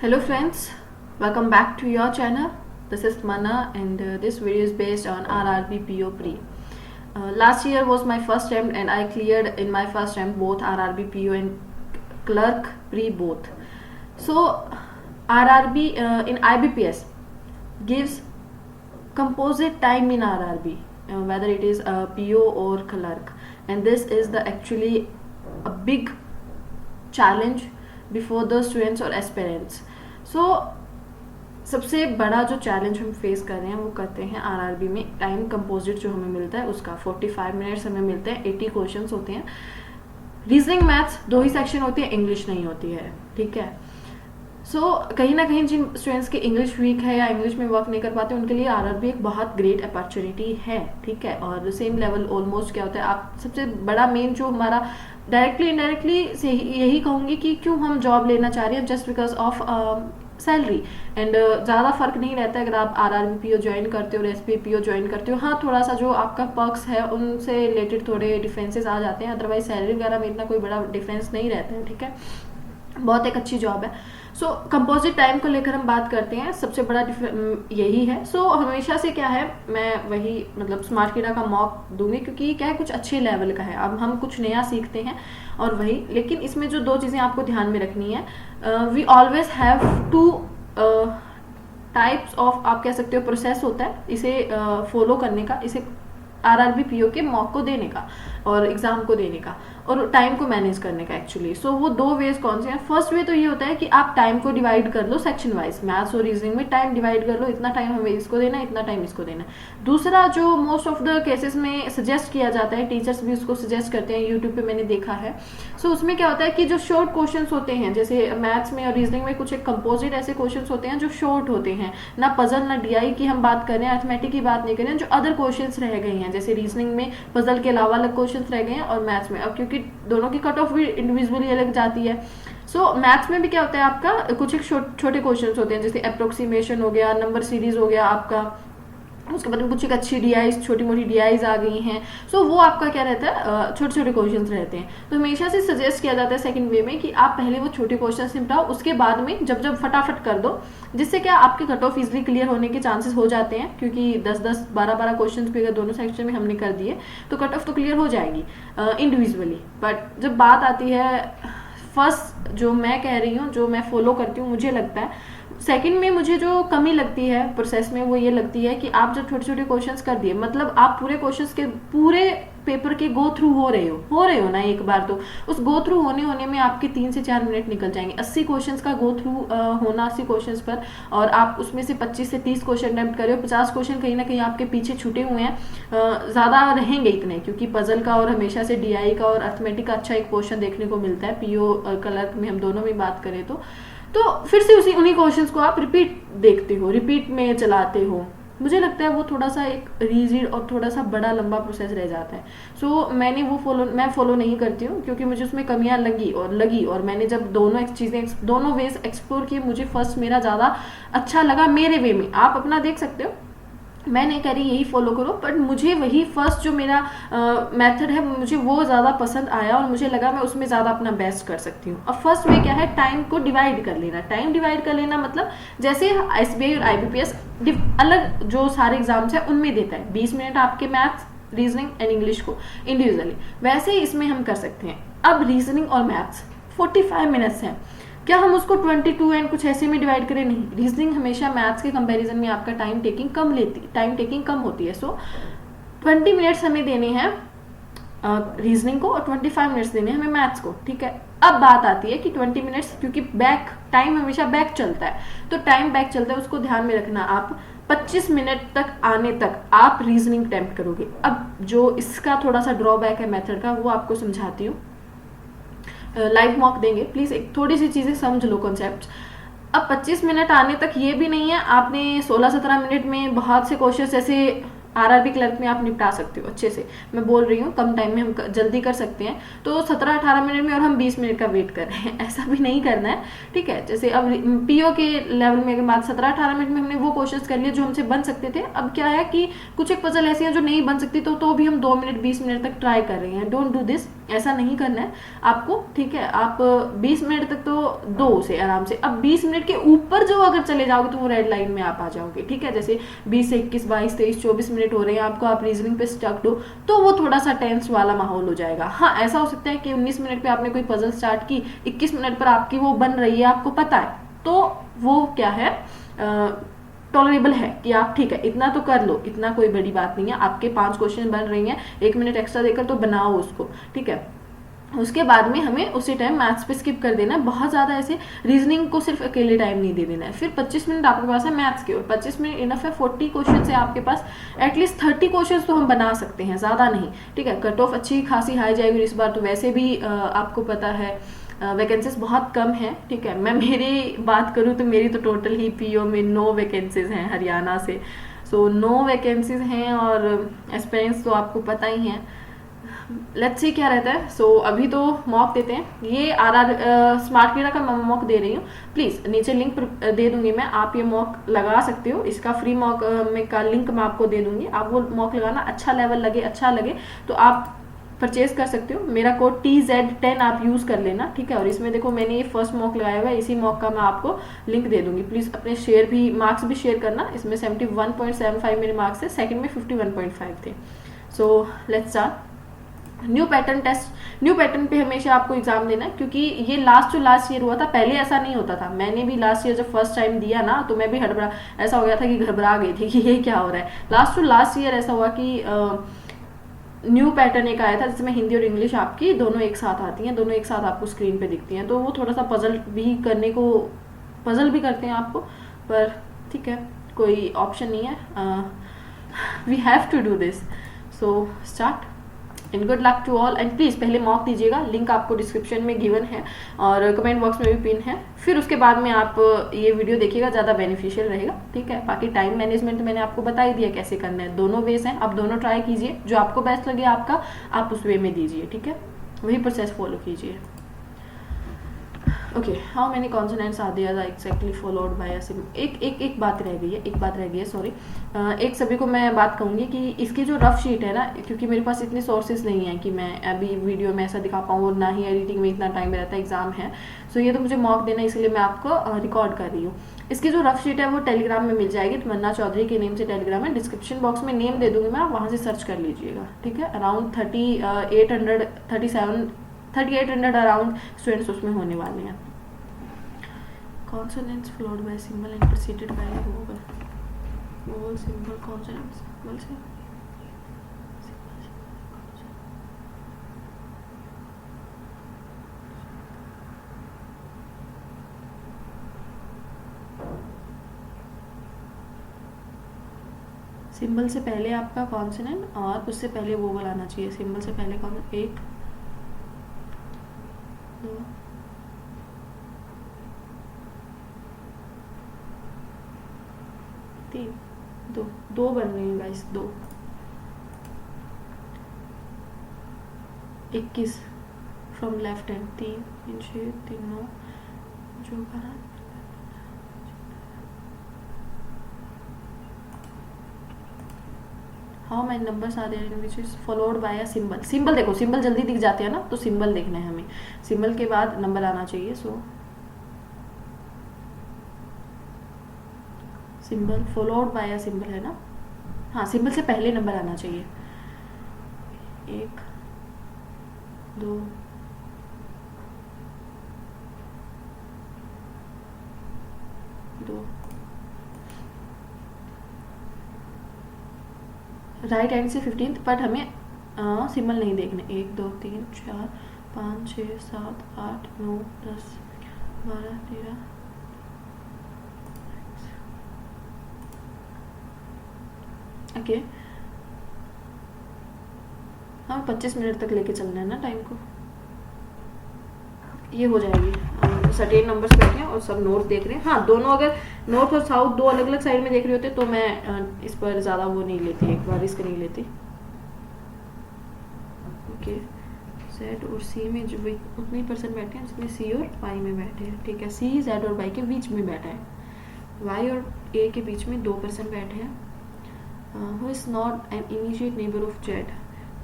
Hello friends, welcome back to your channel. This is Mana and this video is based on RRB PO Pre. Last year was my first attempt and I cleared in my first attempt both RRB PO and Clerk Pre both. So RRB in IBPS gives composite time in RRB, whether it is a PO or clerk, and this is the actually a big challenge before the students और aspirants. सो सबसे बड़ा जो challenge हम face कर रहे हैं वो करते हैं आरआरबी में. टाइम कंपोजिट जो हमें मिलता है उसका 45 मिनट्स हमें मिलते हैं. 80 क्वेश्चंस होते हैं. रीजनिंग मैथ्स 2 ही सेक्शन होती है, इंग्लिश नहीं होती है. ठीक है. सो कहीं ना कहीं जिन स्टूडेंट्स के इंग्लिश वीक है या इंग्लिश में वर्क नहीं कर पाते उनके लिए आरआरबी एक बहुत ग्रेट अपॉर्चुनिटी है. ठीक है. और सेम लेवल ऑलमोस्ट क्या होता है, आप सबसे बड़ा मेन जो हमारा डायरेक्टली इनडायरेक्टली से यही कहूँगी कि क्यों हम जॉब लेना चाह रहे हैं, just because of salary. And ज़्यादा फर्क नहीं रहता है अगर आप आरआरबी पीओ ज्वाइन करते हो और एसपी पीओ ज्वाइन करते हो. हाँ, थोड़ा सा जो आपका पर्क्स है उनसे रिलेटेड थोड़े डिफरेंसेस आ जाते हैं, अदरवाइज सैलरी वगैरह में इतना कोई बड़ा डिफरेंस नहीं रहता है. ठीक है. बहुत एक अच्छी जॉब है. सो कंपोजिट टाइम को लेकर हम बात करते हैं. सबसे बड़ा यही है. सो हमेशा से क्या है, मैं वही मतलब स्मार्ट कीड़ा का मॉक दूंगी क्योंकि क्या है, कुछ अच्छे लेवल का है. अब हम कुछ नया सीखते हैं और वही, लेकिन इसमें जो 2 चीज़ें आपको ध्यान में रखनी है. We always have two types of, आप कह सकते हो, प्रोसेस होता है इसे फॉलो करने का, इसे आरआरबी पीओ के मॉक को देने का और एग्जाम को देने का और टाइम को मैनेज करने का एक्चुअली. सो वो 2 वेज कौन से हैं. फर्स्ट वे तो ये होता है कि आप टाइम को डिवाइड कर लो सेक्शन वाइज. मैथ्स और रीजनिंग में टाइम डिवाइड कर लो, इतना टाइम हमें इसको देना है, इतना टाइम इसको देना है. दूसरा जो मोस्ट ऑफ द केसेस में सजेस्ट किया जाता है, टीचर्स भी उसको सजेस्ट करते हैं, यूट्यूब पे मैंने देखा है. सो उसमें क्या होता है कि जो शॉर्ट क्वेश्चन होते हैं, जैसे मैथ्स में और रीजनिंग में कुछ एक कंपोजिट ऐसे क्वेश्चन होते हैं जो शॉर्ट होते हैं, ना पजल ना डीआई की हम बात करें, अर्थमेटिक की बात नहीं करें, जो अदर क्वेश्चन रह गए हैं, जैसे रीजनिंग में पजल के अलावा अलग क्वेश्चन रह गए हैं और मैथ्स में, अब क्योंकि दोनों की कट ऑफ भी इंडिविजुअली अलग जाती है. सो मैथ्स में भी क्या होता है, आपका कुछ एक छोटे क्वेश्चन होते हैं, जैसे अप्रोक्सीमेशन हो गया, नंबर सीरीज हो गया आपका, उसके बाद में कुछ एक अच्छी डीआईज, छोटी मोटी डीआईज आ गई हैं. सो वो आपका क्या रहता है, छोटे छोटे क्वेश्चंस रहते हैं. तो हमेशा से सजेस्ट किया जाता है सेकंड वे में कि आप पहले वो छोटे क्वेश्चंस निपटाओ, उसके बाद में जब फटाफट कर दो, जिससे क्या आपके कट ऑफ इजिली क्लियर होने के चांसेस हो जाते हैं. क्योंकि 10-10 12-12 क्वेश्चन भी अगर दोनों सेक्शन में हमने कर दिए तो कट ऑफ तो क्लियर हो जाएगी इंडिविजुअली. बट जब बात आती है फर्स्ट, जो मैं कह रही हूँ, जो मैं फॉलो करती हूँ, मुझे लगता है सेकंड में मुझे जो कमी लगती है प्रोसेस में वो ये लगती है कि आप जब छोटे छोटे क्वेश्चंस कर दिए, मतलब आप पूरे क्वेश्चंस के पूरे पेपर के गो थ्रू हो रहे हो ना एक बार, तो उस गो थ्रू होने में आपके 3 से 4 मिनट निकल जाएंगे. 80 क्वेश्चंस का गो थ्रू होना 80 क्वेश्चंस पर, और आप उसमें से 25 से 30 क्वेश्चन अटेम्प्ट कर रहे हो. 50 क्वेश्चन कहीं ना कहीं आपके पीछे छूटे हुए हैं, ज़्यादा रहेंगे इतने, क्योंकि पजल का और हमेशा से डीआई का और अर्थमेटिक का अच्छा एक पोर्शन देखने को मिलता है. पीओ और क्लर्क में हम दोनों में बात करें तो फिर से उन्हीं क्वेश्चंस को आप रिपीट देखते हो, रिपीट में चलाते हो. मुझे लगता है वो थोड़ा सा एक रिजिड और थोड़ा सा बड़ा लंबा प्रोसेस रह जाता है. सो मैं फॉलो नहीं करती हूँ क्योंकि मुझे उसमें कमियां लगी और मैंने जब दोनों चीज़ें, दोनों वेज एक्सप्लोर किए, मुझे फर्स्ट मेरा ज़्यादा अच्छा लगा मेरे वे में. आप अपना देख सकते हो, मैं नहीं कह रही यही फॉलो करो, बट मुझे वही फर्स्ट जो मेरा मेथड है मुझे वो ज़्यादा पसंद आया और मुझे लगा मैं उसमें ज़्यादा अपना बेस्ट कर सकती हूँ. अब फर्स्ट में क्या है, टाइम को डिवाइड कर लेना. टाइम डिवाइड कर लेना मतलब जैसे एसबीआई और आईबीपीएस अलग जो सारे एग्जाम्स हैं उनमें देता है 20 मिनट आपके मैथ्स, रीजनिंग एंड इंग्लिश को इंडिविजुअली, वैसे ही इसमें हम कर सकते हैं. अब रीजनिंग और मैथ्स 45 मिनट्स हैं, क्या हम उसको 22 एंड कुछ ऐसे में डिवाइड करें? नहीं. रीजनिंग हमेशा मैथ्स के कंपैरिजन में आपका टाइम टेकिंग कम होती है. सो 20 मिनट्स हमें देने हैं रीजनिंग को और 25 मिनट्स देने हैं हमें मैथ्स को. ठीक है. अब बात आती है कि 20 मिनट्स, क्योंकि टाइम हमेशा बैक चलता है, तो टाइम बैक चलता है, उसको ध्यान में रखना. आप 25 मिनट तक आने तक आप रीजनिंग अटेम्प्ट करोगे. अब जो इसका थोड़ा सा ड्रॉबैक है मेथड का, वो आपको समझाती हूँ. लाइव मॉक देंगे, प्लीज एक थोड़ी सी चीजें समझ लो, कॉन्सेप्ट. अब 25 मिनट आने तक ये भी नहीं है, आपने 16-17 मिनट में बहुत से क्वेश्चन जैसे आरआरबी क्लर्क में आप निपटा सकते हो अच्छे से. मैं बोल रही हूँ कम टाइम में हम जल्दी कर सकते हैं, तो 17-18 मिनट में और हम 20 मिनट का वेट कर रहे हैं, ऐसा भी नहीं करना है. ठीक है. जैसे अब पीओ के लेवल में अगर बात 17-18 मिनट में हमने वो क्वेश्चंस कर लिए जो हमसे बन सकते थे. अब क्या है कि कुछ एक पजल ऐसी हैं जो नहीं बन सकती, तो भी हम 2 मिनट 20 मिनट तक ट्राई कर रहे हैं. Don't do this. ऐसा नहीं करना है आपको, ठीक है। आप 20 मिनट तक तो दो उसे आराम से। अब 20 मिनट के ऊपर जो अगर चले जाओगे तो वो रेड लाइन में आप आ जाओगे, ठीक है। जैसे 20 से 21, 22, 23, 24 मिनट हो रहे हैं आपको, आप रीजनिंग पे स्टक हो, तो वो थोड़ा सा टेंस वाला माहौल हो जाएगा। हाँ, ऐसा हो सकता है कि 19 मिनट पे आपने कोई पजल स्टार्ट की, 21 मिनट पर आपकी वो बन रही है, आपको पता है, तो वो क्या है, टॉलरेबल है कि आप ठीक है इतना तो कर लो, इतना कोई बड़ी बात नहीं है। आपके 5 क्वेश्चन बन रही हैं, 1 मिनट एक्स्ट्रा देकर तो बनाओ उसको, ठीक है। उसके बाद में हमें उसी टाइम मैथ्स पे स्किप कर देना है, बहुत ज़्यादा ऐसे रीजनिंग को सिर्फ अकेले टाइम नहीं दे देना है। फिर 25 मिनट आपके पास है मैथ्स के, और 25 मिनट इनफ है। 40 क्वेश्चन है आपके पास, एटलीस्ट 30 क्वेश्चन तो हम बना सकते हैं, ज़्यादा नहीं, ठीक है। कट ऑफ अच्छी खासी हाई जाएगी इस बार, तो वैसे भी आपको पता है वैकेंसीज बहुत कम है, ठीक है। मैं मेरी बात करूँ तो मेरी तो टोटल ही पीओ में 9 वैकेंसीज हैं हरियाणा से, सो 9 वैकेंसीज हैं, और एस्पिरेंट्स तो आपको पता ही हैं। लेट्स सी क्या रहता है। सो अभी तो मॉक देते हैं। ये आर स्मार्ट कीड़ा का मैं मॉक दे रही हूँ, प्लीज़ नीचे लिंक दे दूंगी मैं, आप ये मॉक लगा सकते हो। इसका फ्री मॉक में का लिंक मैं आपको दे दूंगी, आप वो मॉक लगाना, अच्छा लेवल लगे, अच्छा लगे तो आप परचेज कर सकते हो। मेरा कोड TZ10 आप यूज़ कर लेना, ठीक है। और इसमें देखो मैंने ये फर्स्ट मॉक लगाया हुआ है, इसी मॉक का मैं आपको लिंक दे दूंगी। प्लीज़ अपने शेयर भी, मार्क्स भी शेयर करना। इसमें 71.75 मेरे मार्क्स है, सेकंड में 51.5 थे। So let's start. New pattern test, new pattern पे हमेशा आपको एग्जाम देना है, क्योंकि ये लास्ट टू लास्ट ईयर हुआ था, पहले ऐसा नहीं होता था। मैंने भी लास्ट ईयर जब फर्स्ट टाइम दिया ना, तो मैं भी हड़बड़ा, ऐसा हो गया था कि घबरा गई थी कि ये क्या हो रहा है। लास्ट टू लास्ट ईयर ऐसा हुआ कि न्यू पैटर्न एक आया था जिसमें हिंदी और इंग्लिश आपकी दोनों एक साथ आती हैं, दोनों एक साथ आपको स्क्रीन पे दिखती हैं, तो वो थोड़ा सा पजल भी करने को, पजल भी करते हैं आपको, पर ठीक है, कोई ऑप्शन नहीं है, we have to do this. So start and good luck to all. And please पहले मॉक दीजिएगा, लिंक आपको डिस्क्रिप्शन में गिवन है और कमेंट बॉक्स में भी पिन है। फिर उसके बाद में आप ये वीडियो देखिएगा, ज़्यादा बेनिफिशियल रहेगा, ठीक है। बाकी टाइम मैनेजमेंट मैंने आपको बता ही दिया कैसे करना है, दोनों वेज हैं, आप दोनों ट्राई कीजिए, जो आपको बेस्ट लगे आपका, आप उस वे में दीजिए, ठीक है, वही प्रोसेस फॉलो कीजिए। Okay, how many consonants are there exactly followed by a symbol. एक बात रह गई है, एक बात रह गई है, सॉरी। एक सभी को मैं बात कहूँगी कि इसकी जो रफ शीट है ना, क्योंकि मेरे पास इतने सोर्सेज नहीं है कि मैं अभी वीडियो में ऐसा दिखा पाऊँ, और ना ही एडिटिंग में इतना टाइम रहता है, एग्जाम है। सो ये तो मुझे मॉक देना, इसलिए मैं आपको रिकॉर्ड कर रही हूँ। इसकी जो रफ शीट है वो टेलीग्राम में मिल जाएगी, तमन्ना चौधरी के नेम से टेलीग्राम में, डिस्क्रिप्शन बॉक्स में नेम दे दूँगी मैं, आप वहाँ से सर्च कर लीजिएगा, ठीक है। अराउंड 3800 अराउंड स्टूडेंट्स उसमें होने वाले हैं। Consonants followed by symbol and preceded by a vowel. Vowel, symbol, consonants. Vowel से सिंबल से पहले आपका कॉन्सोनेंट और उससे पहले वोवल आना चाहिए। सिंबल से पहले कॉन्सोनेंट 1 2 3 दो बन रही हैं गाइस, 2 21 फ्रॉम लेफ्ट हैंड, 3 3 6 3 9 जो बना। How many numbers are there in which is followed by a symbol. Symbol देखो, सिंबल जल्दी दिख जाते हैं ना, तो सिंबल देखना है हमें, सिंबल के बाद नंबर आना चाहिए। So symbol followed by a symbol है ना, हाँ, सिंबल से पहले नंबर आना चाहिए। 1 2 2 राइट हैंड से 15th, बट हमें सिंबल नहीं देखने। 1 2 3 4 5 6 7 8 9 10 12 13। ओके, हाँ 25 मिनट तक लेके चलना है ना टाइम को, ये हो जाएगी। सर्टेन नंबर्स बैठे हैं और सब नॉर्थ देख रहे हैं। हाँ, दोनों अगर नॉर्थ और साउथ दो अलग अलग साइड में देख रहे होते तो मैं इस पर ज़्यादा वो नहीं लेती, एक बार रिस्क नहीं लेती। ओके, जेड और सी में जो उतने परसेंट बैठे हैं जितने सी और वाई में बैठे हैं, ठीक है। सी जेड और वाई के बीच में बैठा है, वाई और ए के बीच में 2% बैठे हैं। Who is not an immediate neighbor of Z?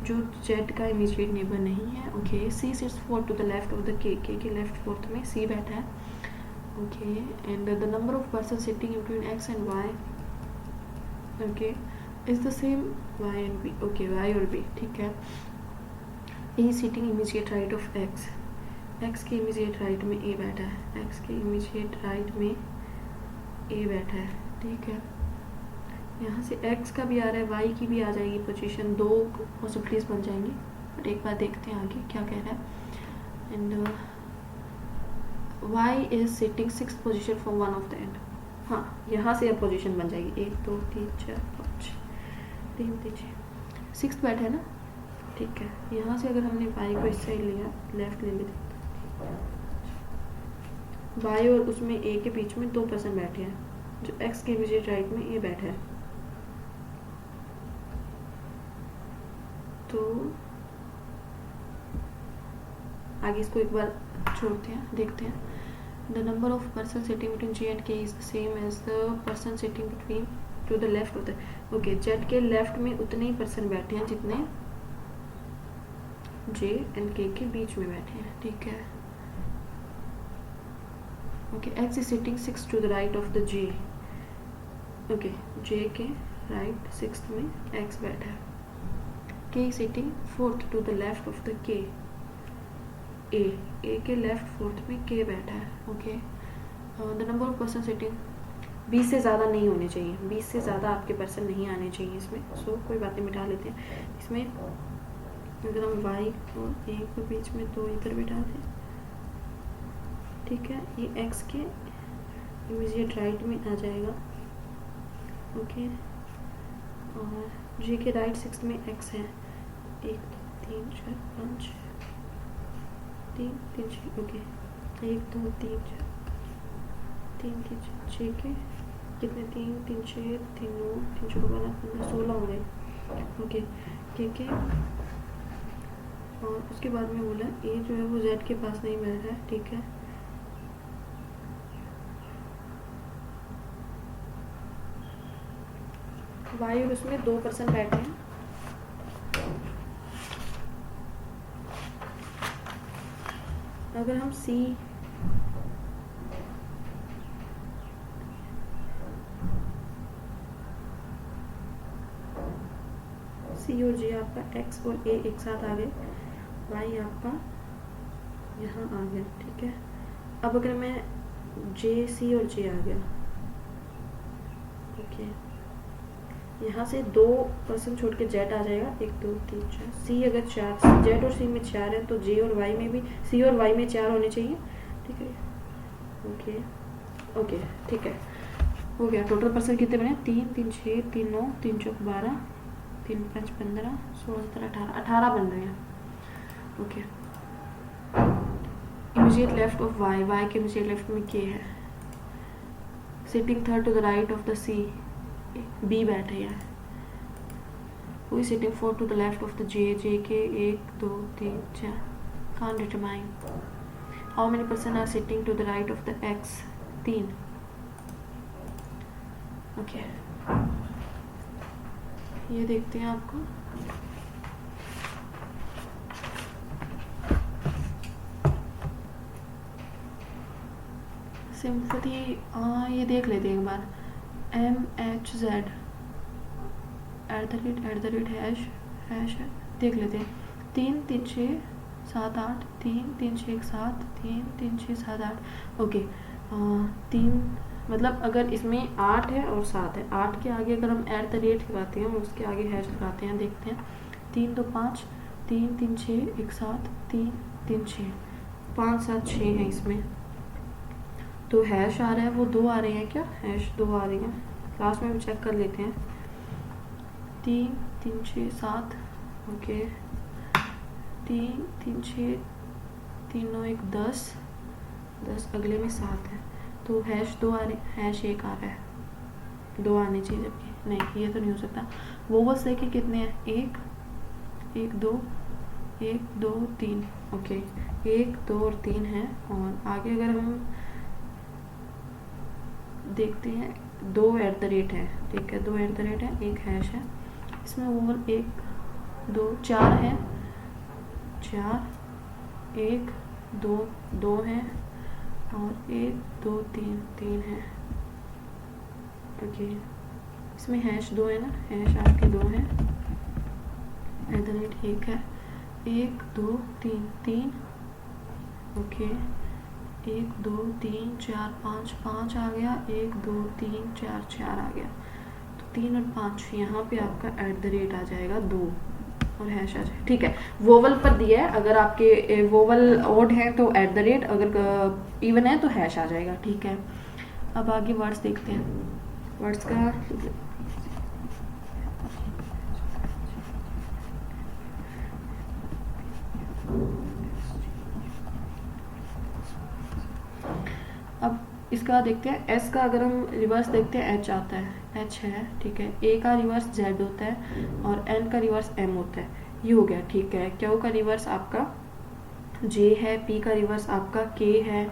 जो जेड का इमीडिएट नेबर नहीं है। Okay, C sits fourth to the left of the K left fourth में सी बैठा है। Okay, and the number of person sitting between X and Y okay is the same Y and B. Okay, Y और B, ठीक है। A sitting immediate right of X, X के immediate right में A बैठा है, x के immediate right में A बैठा है, ठीक है। यहाँ से x का भी आ रहा है, y की भी आ जाएगी पोजीशन, दो पॉसिबिलिटीज बन जाएंगी, बट एक बार देखते हैं आगे क्या कह रहा है। And y is sitting 6th position from one of the end. हाँ, यहाँ से अब पोजीशन बन जाएगी 1 2 3 4 5 3 3 6 6th बैठा है ना, ठीक है। यहाँ से अगर हमने y को इस साइड लिया, लेफ्ट ले लेते, y और उसमें a के बीच में 2 पर्सन बैठे हैं, जो x के इमीडिएट राइट में a बैठा है। तो आगे इसको एक बार छोड़ते हैं, देखते हैं। The number of person sitting between J and K is the same as the person sitting between to the left of the. Okay, Z के लेफ्ट में उतने ही पर्सन बैठे हैं जितने जे एंड के बीच में बैठे हैं, ठीक है। Okay, X is sitting 6 to the right of the J. Okay, J के राइट 6th में एक्स बैठा है। K sitting 4th to the left of the K, A के लेफ्ट 4th में K बैठा है। Okay, the number of person sitting 20 से ज़्यादा नहीं होने चाहिए, 20 से ज़्यादा आपके पर्सन नहीं आने चाहिए इसमें। सो कोई बात नहीं, मिटा लेते हैं इसमें। अगर हम y और a के बीच में 2 इधर बिठा दें, ठीक है, ये x के इमीडिएट राइट में आ जाएगा। ओके, और j के राइट 6th में x है, 1 2 3 4 5 3 3 6। ओके, 1 2 3 4 3 3 6 के कितने, 3 3 6 3 9 3 4 12 15 16 हो गए। ओके, के और उसके बाद में बोला ए जो है वो जेड के पास नहीं बैठ रहा है, ठीक है। वाई और उसमें 2 पर्सन बैठे हैं। अगर हम सी और जे आपका एक्स और ए एक साथ आ गए, वाई आपका यहाँ आ गया, ठीक है। अब अगर मैं जे सी और जे आ गया, ओके, यहाँ से 2 पर्सन छोड़ के जेड आ जाएगा, 1 2 3 4। सी अगर 4, जेड और सी में 4 है तो जे और वाई में भी, सी और वाई में 4 होने चाहिए, ठीक है। ओके ओके, ठीक है, हो गया। टोटल पर्सन कितने बने, 3 3 6 3 9 3 4 12 3 5 15 16 17 18 बन रहे हैं। Okay, immediate left of Y, Y के इमीडिएट लेफ्ट में के है। Sitting third to the right of the C, B बैठे हैं। Who is sitting fourth to the left of the J, J के 1 2 3 4, can't determine. How many person are sitting to the right of the X, 3। Okay, ये देखते हैं आपको। Simply ये देख लेते हैं एक बार। MHZ @ हैश देख लेते हैं। 3 3 6 7 8 3 3 6 7 3 3 6 7 8। ओके, 3 मतलब अगर इसमें 8 है और 7 है, 8 के आगे अगर हम @ लगाते हैं, उसके आगे हैश लगाते हैं, देखते हैं। 3 2 5 3 3 6 1 7 3 3 6 5 7 6 है इसमें, तो हैश आ रहा है वो 2 आ रहे हैं क्या, हैश 2 आ रही हैं। लास्ट में भी चेक कर लेते हैं। 3 3 6 7, ओके, 3 3 6 3 9 1 10 10, अगले में 7 है, तो हैश 2 आ रहे, हैश 1 आ रहा है, 2 आने चाहिए, जबकि नहीं, ये तो नहीं हो सकता। वोवल्स देखिए कितने हैं, 1 1 2 1 2 3। ओके, 1 2 और 3 है। और आगे अगर हम देखते हैं, 2 @ है, ठीक है, 2 @ है, 1 हैश है। इसमें वोवल 1 2 4 है, 4 1 2 2 है, और 1 2 3 3 है। ओके, इसमें हैश 2 है ना, हैश आपके 2 है, @ 1 है, 1 2 3 3। ओके, 1 2 3 4 5 5 आ गया, 1 2 3 4 4 आ गया, तो 3 और 5 यहाँ पे आपका @ आ जाएगा 2 और हैश आ जाएगा। ठीक है, वोवल पर दिया है, अगर आपके वोवल ओड है तो @, अगर इवन है तो हैश आ जाएगा। ठीक है, अब आगे वर्ड्स देखते हैं। वर्ड्स का अब इसका देखते हैं। एस का अगर हम रिवर्स देखते हैं एच आता है, एच है। ठीक है, ए का रिवर्स जेड होता है और एन का रिवर्स एम होता है। ये हो गया। ठीक है, क्यू का रिवर्स आपका जे है, पी का रिवर्स आपका के है।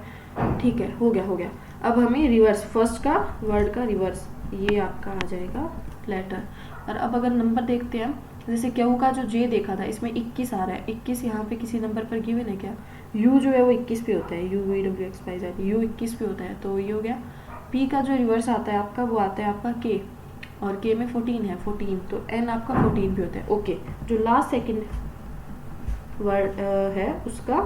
ठीक है, हो गया हो गया। अब हमें रिवर्स फर्स्ट का वर्ड का रिवर्स ये आपका आ जाएगा लेटर। और अब अगर नंबर देखते हैं, जैसे क्यू का जो जे देखा था इसमें 21 आ रहा है, 21 यहाँ पे किसी नंबर पर गिवन है क्या? यू जो है वो 21 पे होता है, UVWXYZ, यू 21 पे होता है, तो ये हो गया। पी का जो रिवर्स आता है आपका वो आता है आपका के, और के में 14 है, 14, तो एन आपका 14 पे होता है। ओके, जो लास्ट सेकंड वर्ड है उसका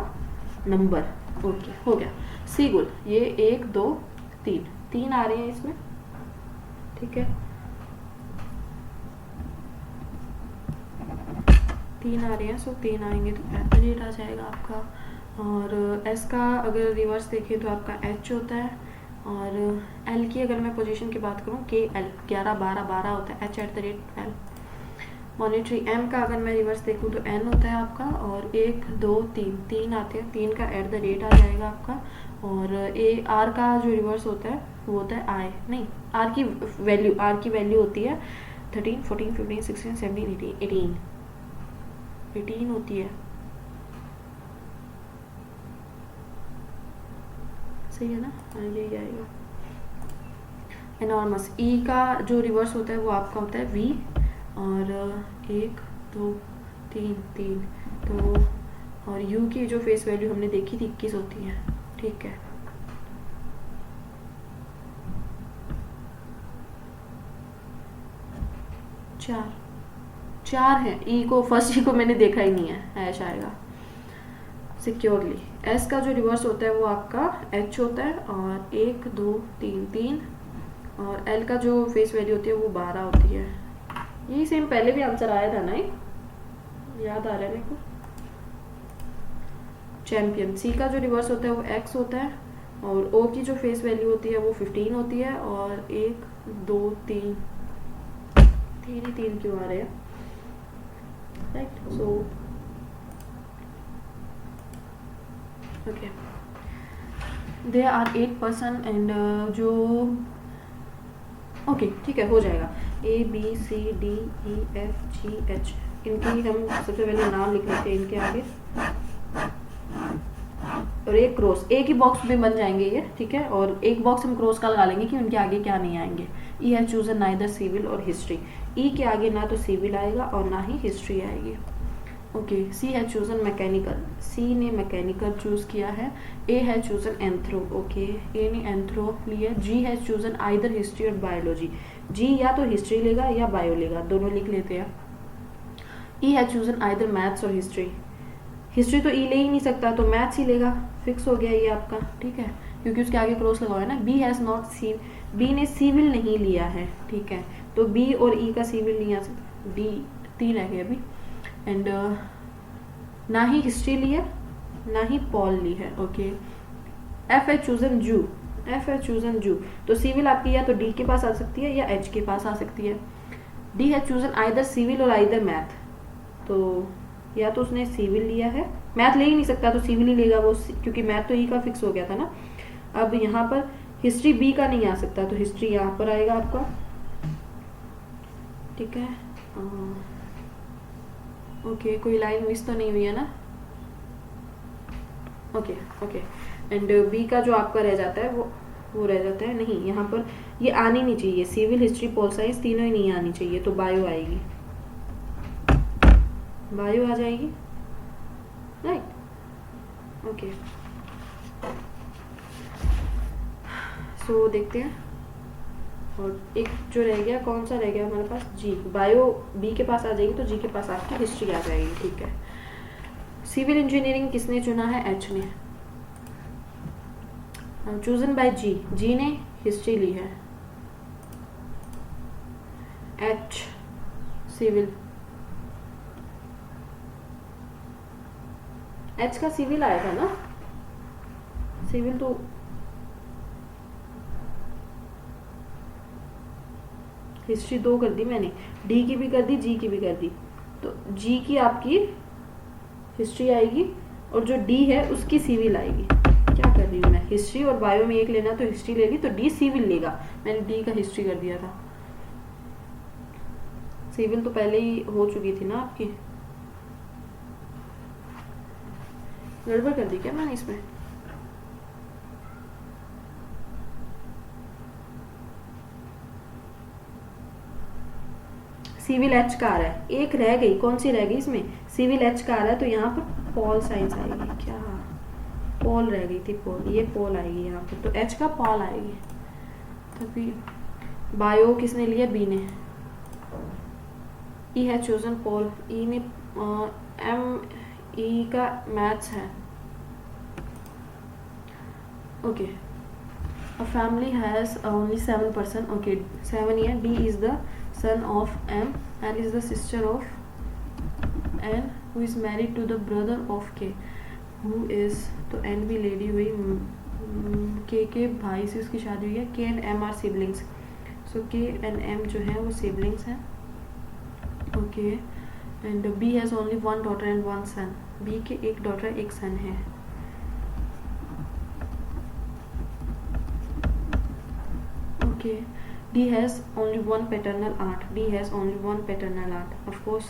नंबर। ओके, हो गया। सी गुड, ये 1 2 3 3 आ रहे हैं इसमें। ठीक है, 3 आ रहे हैं, सो 3 आएंगे तो @ आ जाएगा आपका। और एस का अगर रिवर्स देखें तो आपका एच होता है, और एल की अगर मैं पोजीशन की बात करूँ के एल 11 12 12 होता है, H@L। मॉनिटरी एम का अगर मैं रिवर्स देखूँ तो एन होता है आपका, और 1 2 3 3 आते हैं, 3 का @ आ जाएगा आपका। और ए आर का जो रिवर्स होता है वो होता है आई, नहीं, आर की वैल्यू होती है 13 14 15 16 17 18 होती है, सही है ना? हाँ, यही आएगा। एनॉर्मस, ई का जो रिवर्स होता है वो आपका होता है वी, और 1 2 3 3, तो और यू की जो फेस वैल्यू हमने देखी थी 21 होती है। ठीक है, चार है। ई को फर्स्ट ई को मैंने देखा ही नहीं है, ऐश आएगा सिक्योरली। एस का जो रिवर्स होता है वो आपका एच होता है, और 1 2 3 3, और एल का जो फेस वैल्यू होती है वो 12 होती है। यही सेम पहले भी आंसर आया था ना, याद आ रहा है मेरे को। चैंपियन, सी का जो रिवर्स होता है वो एक्स होता है, और ओ की जो फेस वैल्यू होती है वो 15 होती है, और 1 2 3 3 क्यों आ रहे हैं, right? So okay, they are 8 person and जो ओके ठीक है, हो जाएगा। ABCDEFGH, इनकी हम सबसे पहले नाम लिख लेते हैं इनके आगे, और एक क्रॉस, एक ही बॉक्स में बन जाएंगे ये। ठीक है, और एक बॉक्स हम क्रॉस का लगा लेंगे कि उनके आगे क्या नहीं आएंगे। E has chosen neither civil or history, E के आगे ना तो सिविल आएगा और ना ही हिस्ट्री आएगी। Okay, C has chosen mechanical, C ने मैकेनिकल चूज किया है। A has chosen anthro, okay, A ने एंथ्रो लिया। G has chosen either history or biology, G या तो हिस्ट्री लेगा या बायो लेगा, दोनों लिख लेते हैं। ई हैज चूजन आइदर मैथ्स और हिस्ट्री, हिस्ट्री तो ई ले ही नहीं सकता तो मैथ्स ही लेगा, फिक्स हो गया ये आपका। ठीक है, क्योंकि उसके आगे क्रॉस लगा है ना। B has not C, B ने सिविल नहीं लिया है। ठीक है, तो बी और ई का सिविल नहीं आ सकता, डी 3 रह गए अभी। एंड ना ही हिस्ट्री ली है ना ही पॉल ली है। ओके, एफ हैज चूजन जू, एफ हैज चूजन जू, तो सिविल आपकी या तो डी के पास आ सकती है या एच के पास आ सकती है। D has chosen either civil और आइदर मैथ, तो या तो उसने सिविल लिया है, मैथ ले ही नहीं सकता तो सिविल ही लेगा वो, क्योंकि मैथ तो ई का फिक्स हो गया था ना। अब यहाँ पर हिस्ट्री बी का नहीं आ सकता तो हिस्ट्री यहाँ पर आएगा आपका। ठीक है, ओके, कोई लाइन मिस तो नहीं हुई है ना? ओके ओके, एंड बी का जो आपका रह जाता है वो रह जाता है, नहीं यहाँ पर ये आनी नहीं चाहिए, सिविल हिस्ट्री पोल साइंस तीनों ही नहीं आनी चाहिए, तो बायो आएगी। बायो आ जाएगी, राइट, ओके। सो देखते हैं, और एक जो रह गया, कौन सा रह गया हमारे पास, जी। बायो बी के पास आ जाएगी तो जी के पास आपकी हिस्ट्री आ जाएगी, ठीक है। सिविल इंजीनियरिंग किसने चुना है, एच ने, चूजन बाय जी, जी ने हिस्ट्री ली है, एच सिविल, एच का सिविल आया था ना, सिविल तो हिस्ट्री 2 कर दी मैंने, डी की भी कर दी, जी की भी कर दी, तो जी की आपकी हिस्ट्री आएगी और जो डी है उसकी सिविल आएगी। क्या कर रही हूँ मैं, हिस्ट्री और बायो में एक लेना तो हिस्ट्री लेगी, तो डी सिविल लेगा, मैंने डी का हिस्ट्री कर दिया था, सिविल तो पहले ही हो चुकी थी ना आपकी, गड़बड़ कर दी क्या मैंने इसमें, सिविल एच का आ रहा है, एक रह गई, कौन सी रह गई इसमें, सिविल एच का आ रहा है, तो यहाँ पर पॉल साइंस आएगी, क्या पॉल रह गई थी, पॉल, ये पॉल आएगी यहाँ पर, तो एच का पॉल आएगी। तभी बायो किसने लिया, बी ने, ई है चोजन पॉल, ई ने, एम ई का मैथ्स है, okay. A family has only 7 person, okay, 7 here, D is the son of M, L is the sister of N, who is married to the brother of K, who is, तो N भी lady हुई, K के भाई से उसकी शादी हुई है, K and M are siblings, so K and M जो है वो siblings हैं, okay, and B has only one daughter and one son, B के एक daughter एक son है, okay. D has only one paternal aunt, D has only one paternal aunt, of course,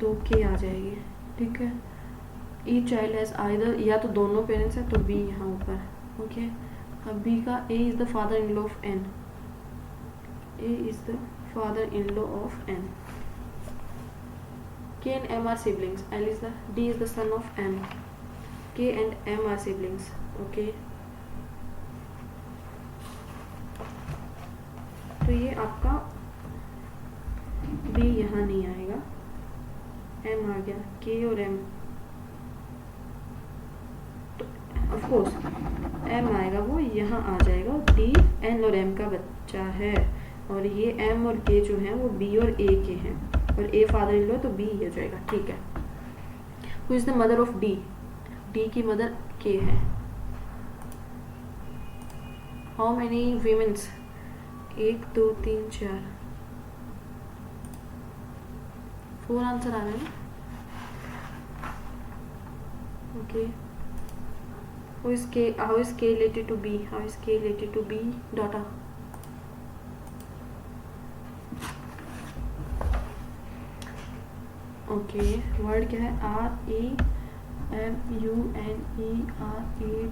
तो K आ जाएगी, ठीक है। Each child has either, या तो दोनों पेरेंट्स हैं तो B यहाँ ऊपर, ओके। अब B का A is the father in law of N, A is the father in law of N, K and M are siblings, L is the, D is the son of M, K and M are siblings, okay। तो ये आपका B यहाँ नहीं आएगा, M आ गया, K और M, तो of course M आएगा, वो यहाँ आ जाएगा, D N और M का बच्चा है, और ये M और K जो हैं वो B और A के हैं, और A फादर इन लॉ, तो B हो जाएगा, ठीक है। Who is the mother of D, D की मदर K है। हाउ मेनी वीमेंस, 1 2 3 4, 4 आंसर आ रहे हैं, okay. How is K related to B, how is K related to B daughter, okay. Word क्या है, RAMUNERATION,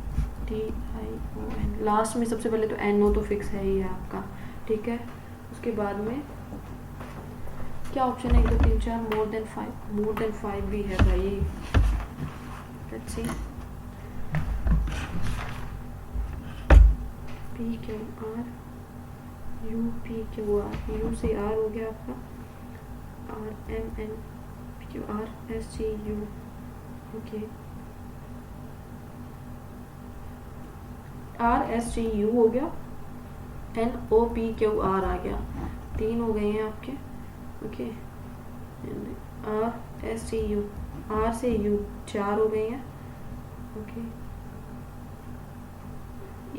लास्ट में सबसे पहले तो NO तो फिक्स है ही आपका, ठीक है। उसके बाद में क्या ऑप्शन है, 1 2 3 4, मोर देन 5 भी है भाई, let's see, PQR UPQR, U से R हो गया आपका, RMNQRSGU, ओके, RSGU हो गया, NOPQR आ गया, 3 हो गए हैं आपके, ओके। RSGU, R से U 4 हो गए हैं, ओके।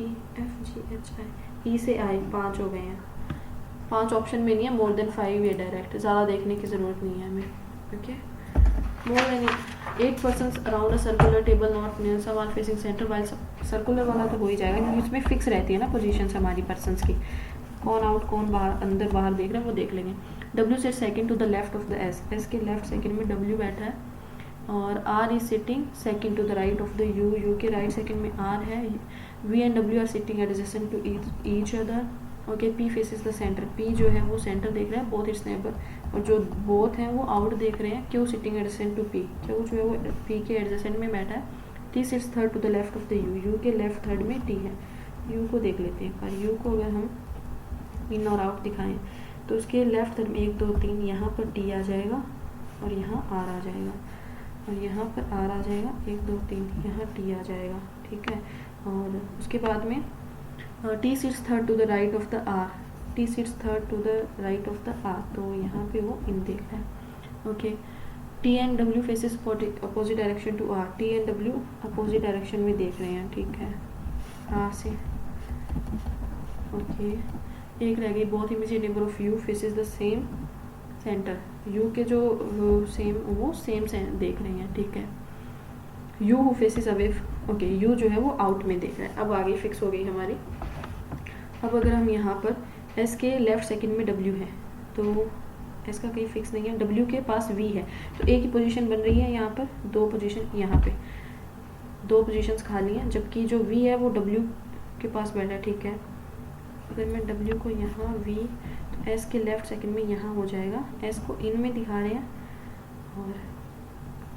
EFGHI, E से I 5 हो गए हैं, 5 ऑप्शन में नहीं है, मोर देन 5 ये डायरेक्ट, ज़्यादा देखने की ज़रूरत नहीं है हमें, okay. More than 8 persons around a circular table not near some are facing centre, while circular वाला तो हो ही जाएगा क्योंकि उसमें फिक्स रहती है ना पोजीशंस हमारी पर्सन्स की, कौन आउट कौन बाहर, अंदर बाहर देख रहे हैं वो देख लेंगे। W sits second to the left of the S, S के लेफ्ट सेकंड में W बैठा है, और R is sitting second to the right of the U, U के राइट सेकंड में R है, V and W are sitting adjacent to each other, okay, P faces the centre, P जो है वो सेंटर देख रहा है, बोथ इट्स नेबर, और जो बोथ हैं वो आउट देख रहे हैं। Q sitting adjacent to P, Q जो है वो पी के एडजेसेंट में बैठा है। T sits third to the left of the U, U के लेफ्ट थर्ड में टी है। यू को देख लेते हैं, पर यू को अगर हम इन और आउट दिखाएं तो उसके लेफ्ट थर्ड में 1 2 3 यहाँ पर टी आ जाएगा और यहाँ आर आ जाएगा, और यहाँ पर आर आ जाएगा, 1 2 3 यहाँ टी आ जाएगा, ठीक है। और उसके बाद में T sits third to the right of the R, T sits third to the right of the R, तो यहाँ पे वो इन देख रहा है। Okay, T and W faces opposite direction to R, T and W opposite direction में देख रहे हैं, ठीक है, आर से। ओके, एक रह गई, both immediate neighbour of you faces the same centre, you के जो वो सेम देख रहे हैं, ठीक है। You who faces away, okay, you जो है वो आउट में देख रहा है। अब आगे फिक्स हो गई हमारी। अब अगर हम यहाँ पर एस के लेफ्ट सेकंड में डब्ल्यू है, तो एस का कहीं फिक्स नहीं है, डब्ल्यू के पास वी है, तो एक ही पोजीशन बन रही है यहाँ पर, 2 पोजीशन यहाँ पे, 2 पोजीशंस खाली हैं, जबकि जो वी है वो डब्ल्यू के पास बैठा है, ठीक है। अगर मैं डब्ल्यू को यहाँ वी, तो एस के लेफ्ट सेकंड में यहाँ हो जाएगा, एस को इन में दिखा रहे हैं, और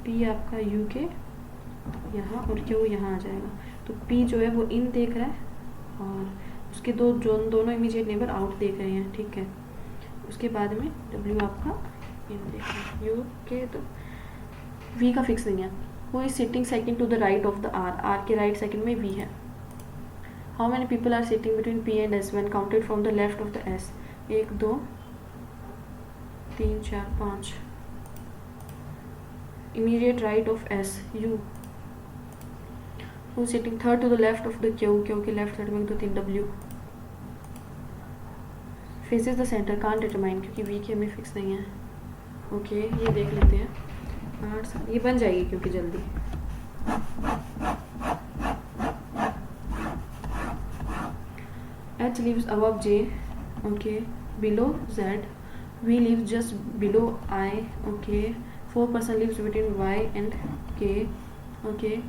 पी आपका यू के यहाँ और क्यू यहाँ आ जाएगा। तो पी जो है वो इन देख रहा है और उसके दोनों इमीडिएट नेबर आउट देख रहे हैं, ठीक है। उसके बाद में डब्ल्यू आपका इन देख रहा है, यू के, तो वी का फिक्स नहीं है। वो is sitting second to the right of the R, R के राइट सेकंड में वी है। How many people are sitting between P and S when counted from the left of the S, 1 2 3 4 5, immediate right of S U, who is sitting third to the left of the Q, Q के left side में 1 2 3 W, faces the center, can't determine क्योंकि V के हमें fix नहीं है। Okay, ये देख लेते हैं, 8 7, ये बन जाएगी क्योंकि जल्दी। H lives above J, okay, below Z, V lives just below I, okay, 4% lives between Y and K, okay,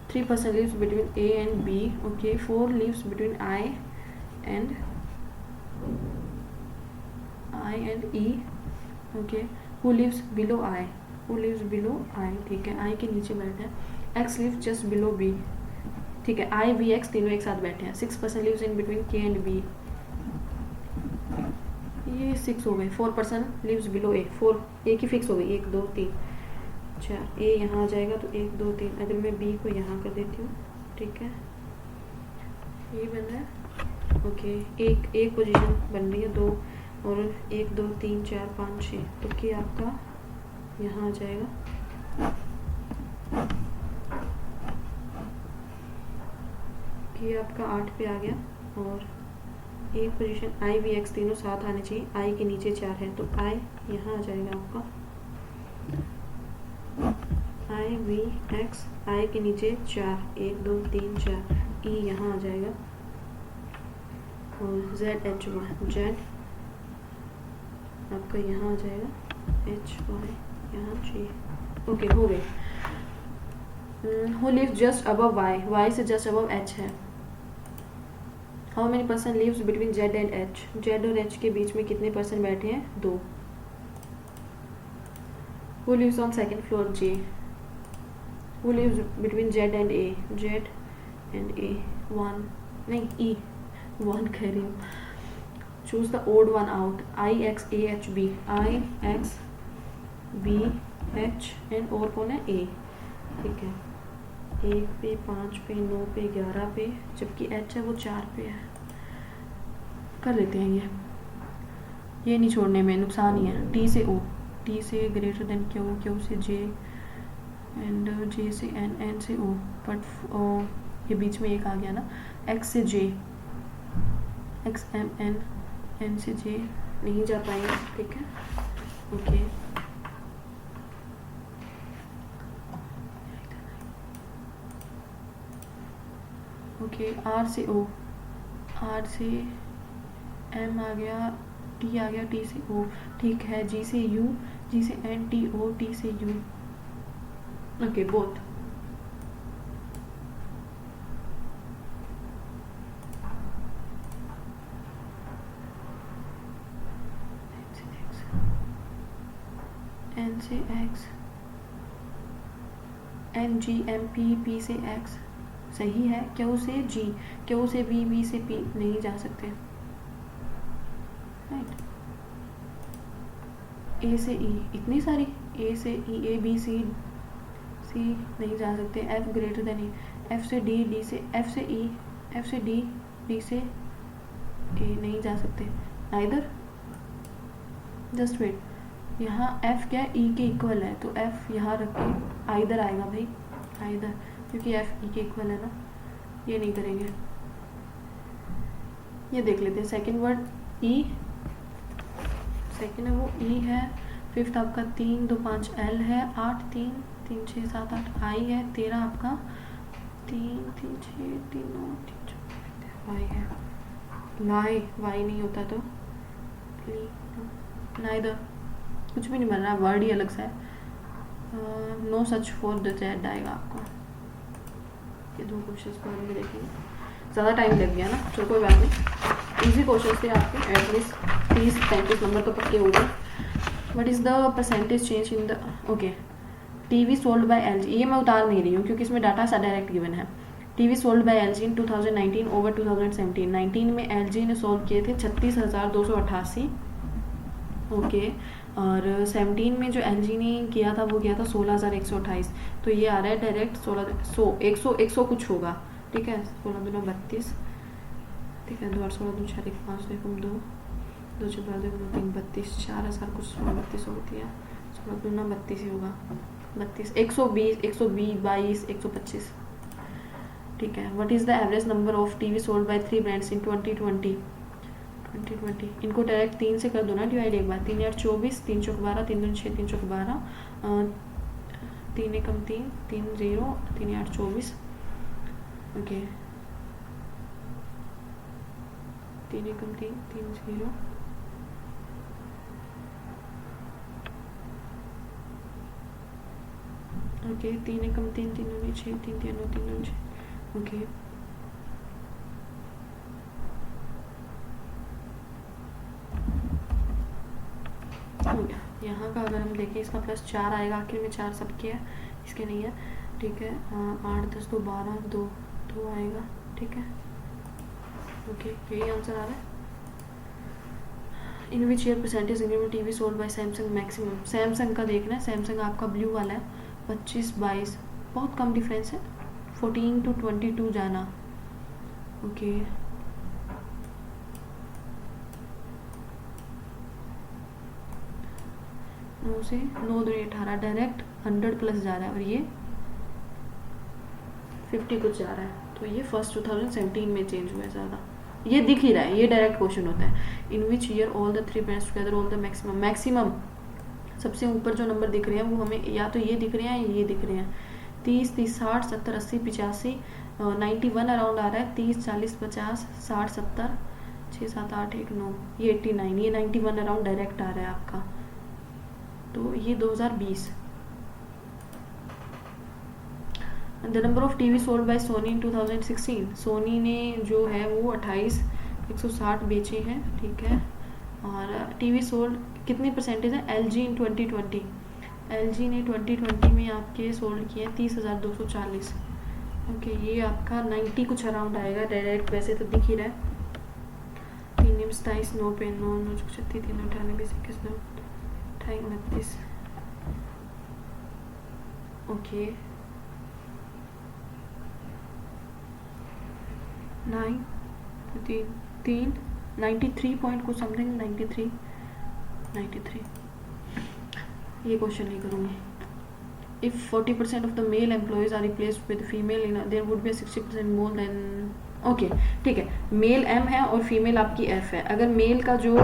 3% lives between A and B, okay, 4 lives between I and E, okay, who lives below I, who lives below I, ठीक है, I के नीचे बैठा है। X lives just below B, ठीक है, I V X तीनों एक साथ बैठे हैं। 6% lives in between K and B, ये 6 हो गए। 4% lives below A, 4 A की फिक्स हो गई, 1 2 3 4, ए यहाँ आ जाएगा, तो 1 2 3, अगर मैं बी को यहाँ कर देती हूँ, ठीक है, ये बन रहा है। ओके, एक पोजीशन बन रही है, 2 और 1 2 3 4 5 6, तो के आपका यहाँ आ जाएगा, के आपका 8 पे आ गया, और एक पोजीशन आई वी एक्स तीनों साथ आने चाहिए, आई के नीचे 4 है, तो आई यहाँ आ जाएगा आपका, आई वी एक्स, आई के नीचे 4, 1 2 3 4, ई यहाँ आ जाएगा, और जेड एच वाई, जेड आपका यहाँ आ जाएगा, एच वाई यहाँ जी। ओके, हो गए। Who lives just above Y, Y से जस्ट अबव एच है। How many person lives between Z and H, Z और एच के बीच में कितने पर्सन बैठे हैं, 2। Who lives on second floor, J. Who lives between Z and A, Z and A, 1 नहीं, E 1 कह रही हूँ। Choose the odd one out, I X A H B, I X B H and और कौन है, A, ठीक है। 1 पे 5 पे 9 पे 11 पे, जबकि H है वो 4 पे है। कर लेते हैं ये नहीं छोड़ने में नुकसान ही है। T से O, T से ग्रेटर देन Q, Q से J एंड J से N, N से O, बट ये बीच में एक आ गया ना, X से J, X M N, N से J नहीं जा पाएंगे, ठीक है। ओके, ओके, R से O, R से M आ गया, T आ गया, T से O, ठीक है, G से U, G से N, T O, T से U, ओके, बोथ। एल से X, M G, M P, P से एक्स सही है, क्यू से जी, क्यू से बी, बी से पी नहीं जा सकते, राइट। ए से ई, इतनी सारी, ए से ई, ए बी सी सी नहीं जा सकते, एफ ग्रेटर देन ई, एफ से डी, डी से एफ से ई, एफ से डी, डी से ए नहीं जा सकते, आइदर। जस्ट वेट, यहाँ एफ क्या है, ई के इक्वल है, तो एफ यहाँ रख के आइदर आएगा भाई, आइदर, क्योंकि एफ ई के इक्वल है ना, ये नहीं करेंगे। ये देख लेते हैं सेकंड वर्ड ई, सेकंड है वो ई है, फिफ्थ आपका 3 2 5 एल है, 8 3 3 6 7 8 आई है, 13 आपका 3 3 6 3 9 3 4 वाई है, लाई वाई नहीं होता तो नाइदर, कुछ भी नहीं बन रहा, वर्ड ही अलग सा है, no such for the chat आएगा आपको। ये दो क्वेश्चन को हम भी देखेंगे, ज़्यादा टाइम लग गया ना, चलो कोई बात नहीं, इजी क्वेश्चन थे आपके, एटलीस्ट 30-35 नंबर तो पक्के हो गए। What is the percentage change in the, okay, TV sold bye LG, ये मैं उतार नहीं रही हूँ क्योंकि इसमें डाटा सा डायरेक्ट गिवन है। टीवी सोल्ड बाय एलजी इन 2019 ओवर 2017, 19 में एलजी ने सोल्व किए थे 36,288, ओके, और 17 में जो एलजी ने किया था वो किया था 16,128, तो ये आ रहा है डायरेक्ट 100 कुछ होगा, ठीक है, 16 दूना 32, ठीक है, 2 8 16 2 4 1 5 2 2 2 4 12 2 3 32, 4,000 कुछ 32 होती है, 16 दूना 32 ही होगा, 32 120 122 125, ठीक है। What is the average number of TV sold bye 3 brands इन 2020, इनको डायरेक्ट 3 से कर दो ना डिवाइड एक बार, 3 8 24, 3 चौक 12, 3 2 6 3 चौक 12, 3 एकम 3 3 0 3 8 24, ओके, 3 एकम 3 3 0, ओके, 3 एकम 3 3 9 6 3 3 9 3 9 6, ओके, हो गया। यहाँ का अगर हम देखें इसका +4 आएगा, आखिर में 4 सबके है, इसके नहीं है, ठीक है, 8 10 2 12 2 2 आएगा, ठीक है, ओके, यही आंसर आ रहा है। In which year percentage increment TV sold by Samsung maximum, Samsung का देखना है, सैमसंग आपका ब्लू वाला है, 25-22, बहुत कम डिफरेंस है, 14 to 22 जाना, ओके, 9 से 9 2 18 डायरेक्ट 100 प्लस जा रहा है, और ये 50 कुछ जा रहा है, तो ये फर्स्ट 2017 में चेंज हुआ है ज़्यादा, ये दिख ही रहा है, ये डायरेक्ट क्वेश्चन होता है। In which year all the 3 brands together all the maximum, maximum सबसे ऊपर जो नंबर दिख रहे हैं वो हमें या तो ये दिख रहे हैं या ये दिख रहे हैं, 30 30 60 70 80 85 91 अराउंड आ रहा है, 30 40 50 60 70 6 7 8 1 9, ये 89, ये 91 अराउंड डायरेक्ट आ रहा है आपका, तो ये 2020। The number of TV sold by Sony in 2016, Sony ने जो है वो 160 बेचे हैं, ठीक है, और टीवी सोल्ड कितनी परसेंटेज है, एलजी इन 2020, एलजी ने 2020 में आपके सोल्ड किए 30,240, ओके, ये आपका 90 कुछ अराउंड आएगा डायरेक्ट, वैसे तो दिख ही रहा है, 3 27 9 पे 9 9 36 3 98 20 21 9 28 29, ओके, 9 3 93 पॉइंट कुछ समथिंग, 93 ये क्वेश्चन नहीं करूँगी। If 40% of the male employees are replaced with female in there would be 60% more then, okay, ठीक है, मेल एम है और फीमेल आपकी एफ है, अगर मेल का जो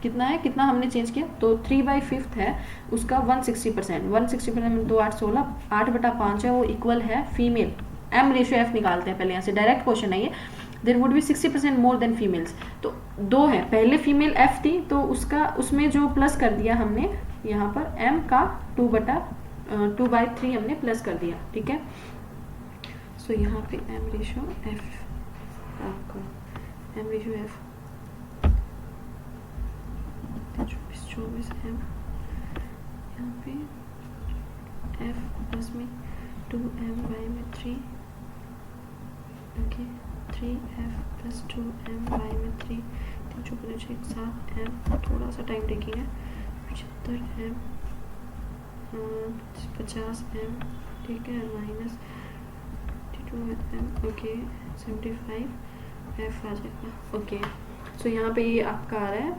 कितना है, कितना हमने चेंज किया, तो 3/5 है उसका 160%, 160% में 2 8 16 8/5 है, वो इक्वल है फीमेल, एम रेशियो एफ निकालते हैं पहले, यहाँ से डायरेक्ट क्वेश्चन है ये, there would be 60% more then females, तो 2 है, पहले फीमेल एफ थी तो उसका उसमें जो प्लस कर दिया हमने यहाँ पर एम का 2/3 हमने प्लस कर दिया, ठीक है, सो यहाँ पे एम रेशियो एफ आपका, एम रेशियो एफ 24 एम यहाँ पे f प्लस में 2m/3 okay 3f plus 2m/3 3 चौके 6 7m थोड़ा सा टाइम टेकिंग है 75m 50m ठीक है माइनस 52m ओके 75f आ जाएगा ओके। सो यहाँ पे ये आपका आ रहा है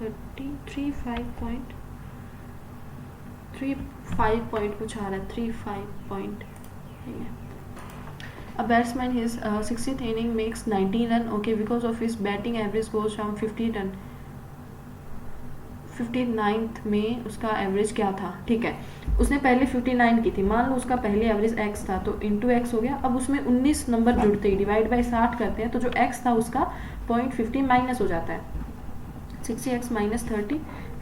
35 पॉइंट कुछ आ रहा है 35 point. A batsman his 60th inning makes 19 run okay because of his batting average goes from 50 run 59th में उसका एवरेज क्या था ठीक है उसने पहले 59 की थी मान लो उसका पहले एवरेज x था तो इंटू एक्स हो गया। अब उसमें 19 नंबर जुड़ते ही डिवाइड बाई 60 करते हैं तो जो x था उसका 0.50 माइनस हो जाता है 60x माइनस 30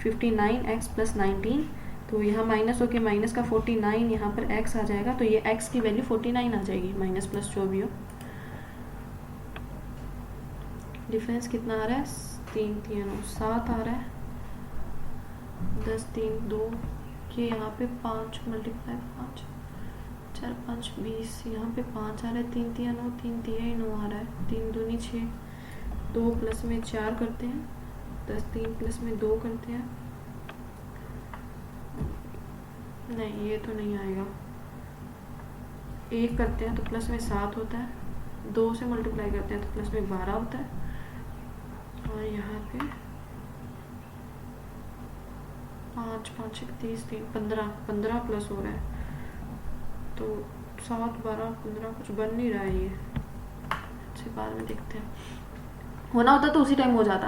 59x प्लस 19 तो यहाँ माइनस होके माइनस का 49 यहाँ पर x आ जाएगा तो ये x की वैल्यू 49 आ जाएगी माइनस प्लस जो भी हो। डिफरेंस कितना आ रहा है 3 3 9 7 आ रहा है 10 3 2 ये यहाँ पे 5 मल्टीप्लाई 5 4 5 20 यहाँ पे 5 आ रहा है 3 3 9 3 3 9 आ रहा है 3 दूनी 6 2 प्लस में 4 करते हैं 10 3 प्लस में 2 करते हैं नहीं ये तो नहीं आएगा 1 करते हैं तो प्लस में 7 होता है 2 से मल्टीप्लाई करते हैं तो प्लस में 12 होता है और यहाँ पे 5 5 31 3 15 प्लस हो रहा है तो 7 12 15 कुछ बन नहीं रहा है ये अच्छे बाद में देखते हैं होना होता तो उसी टाइम हो जाता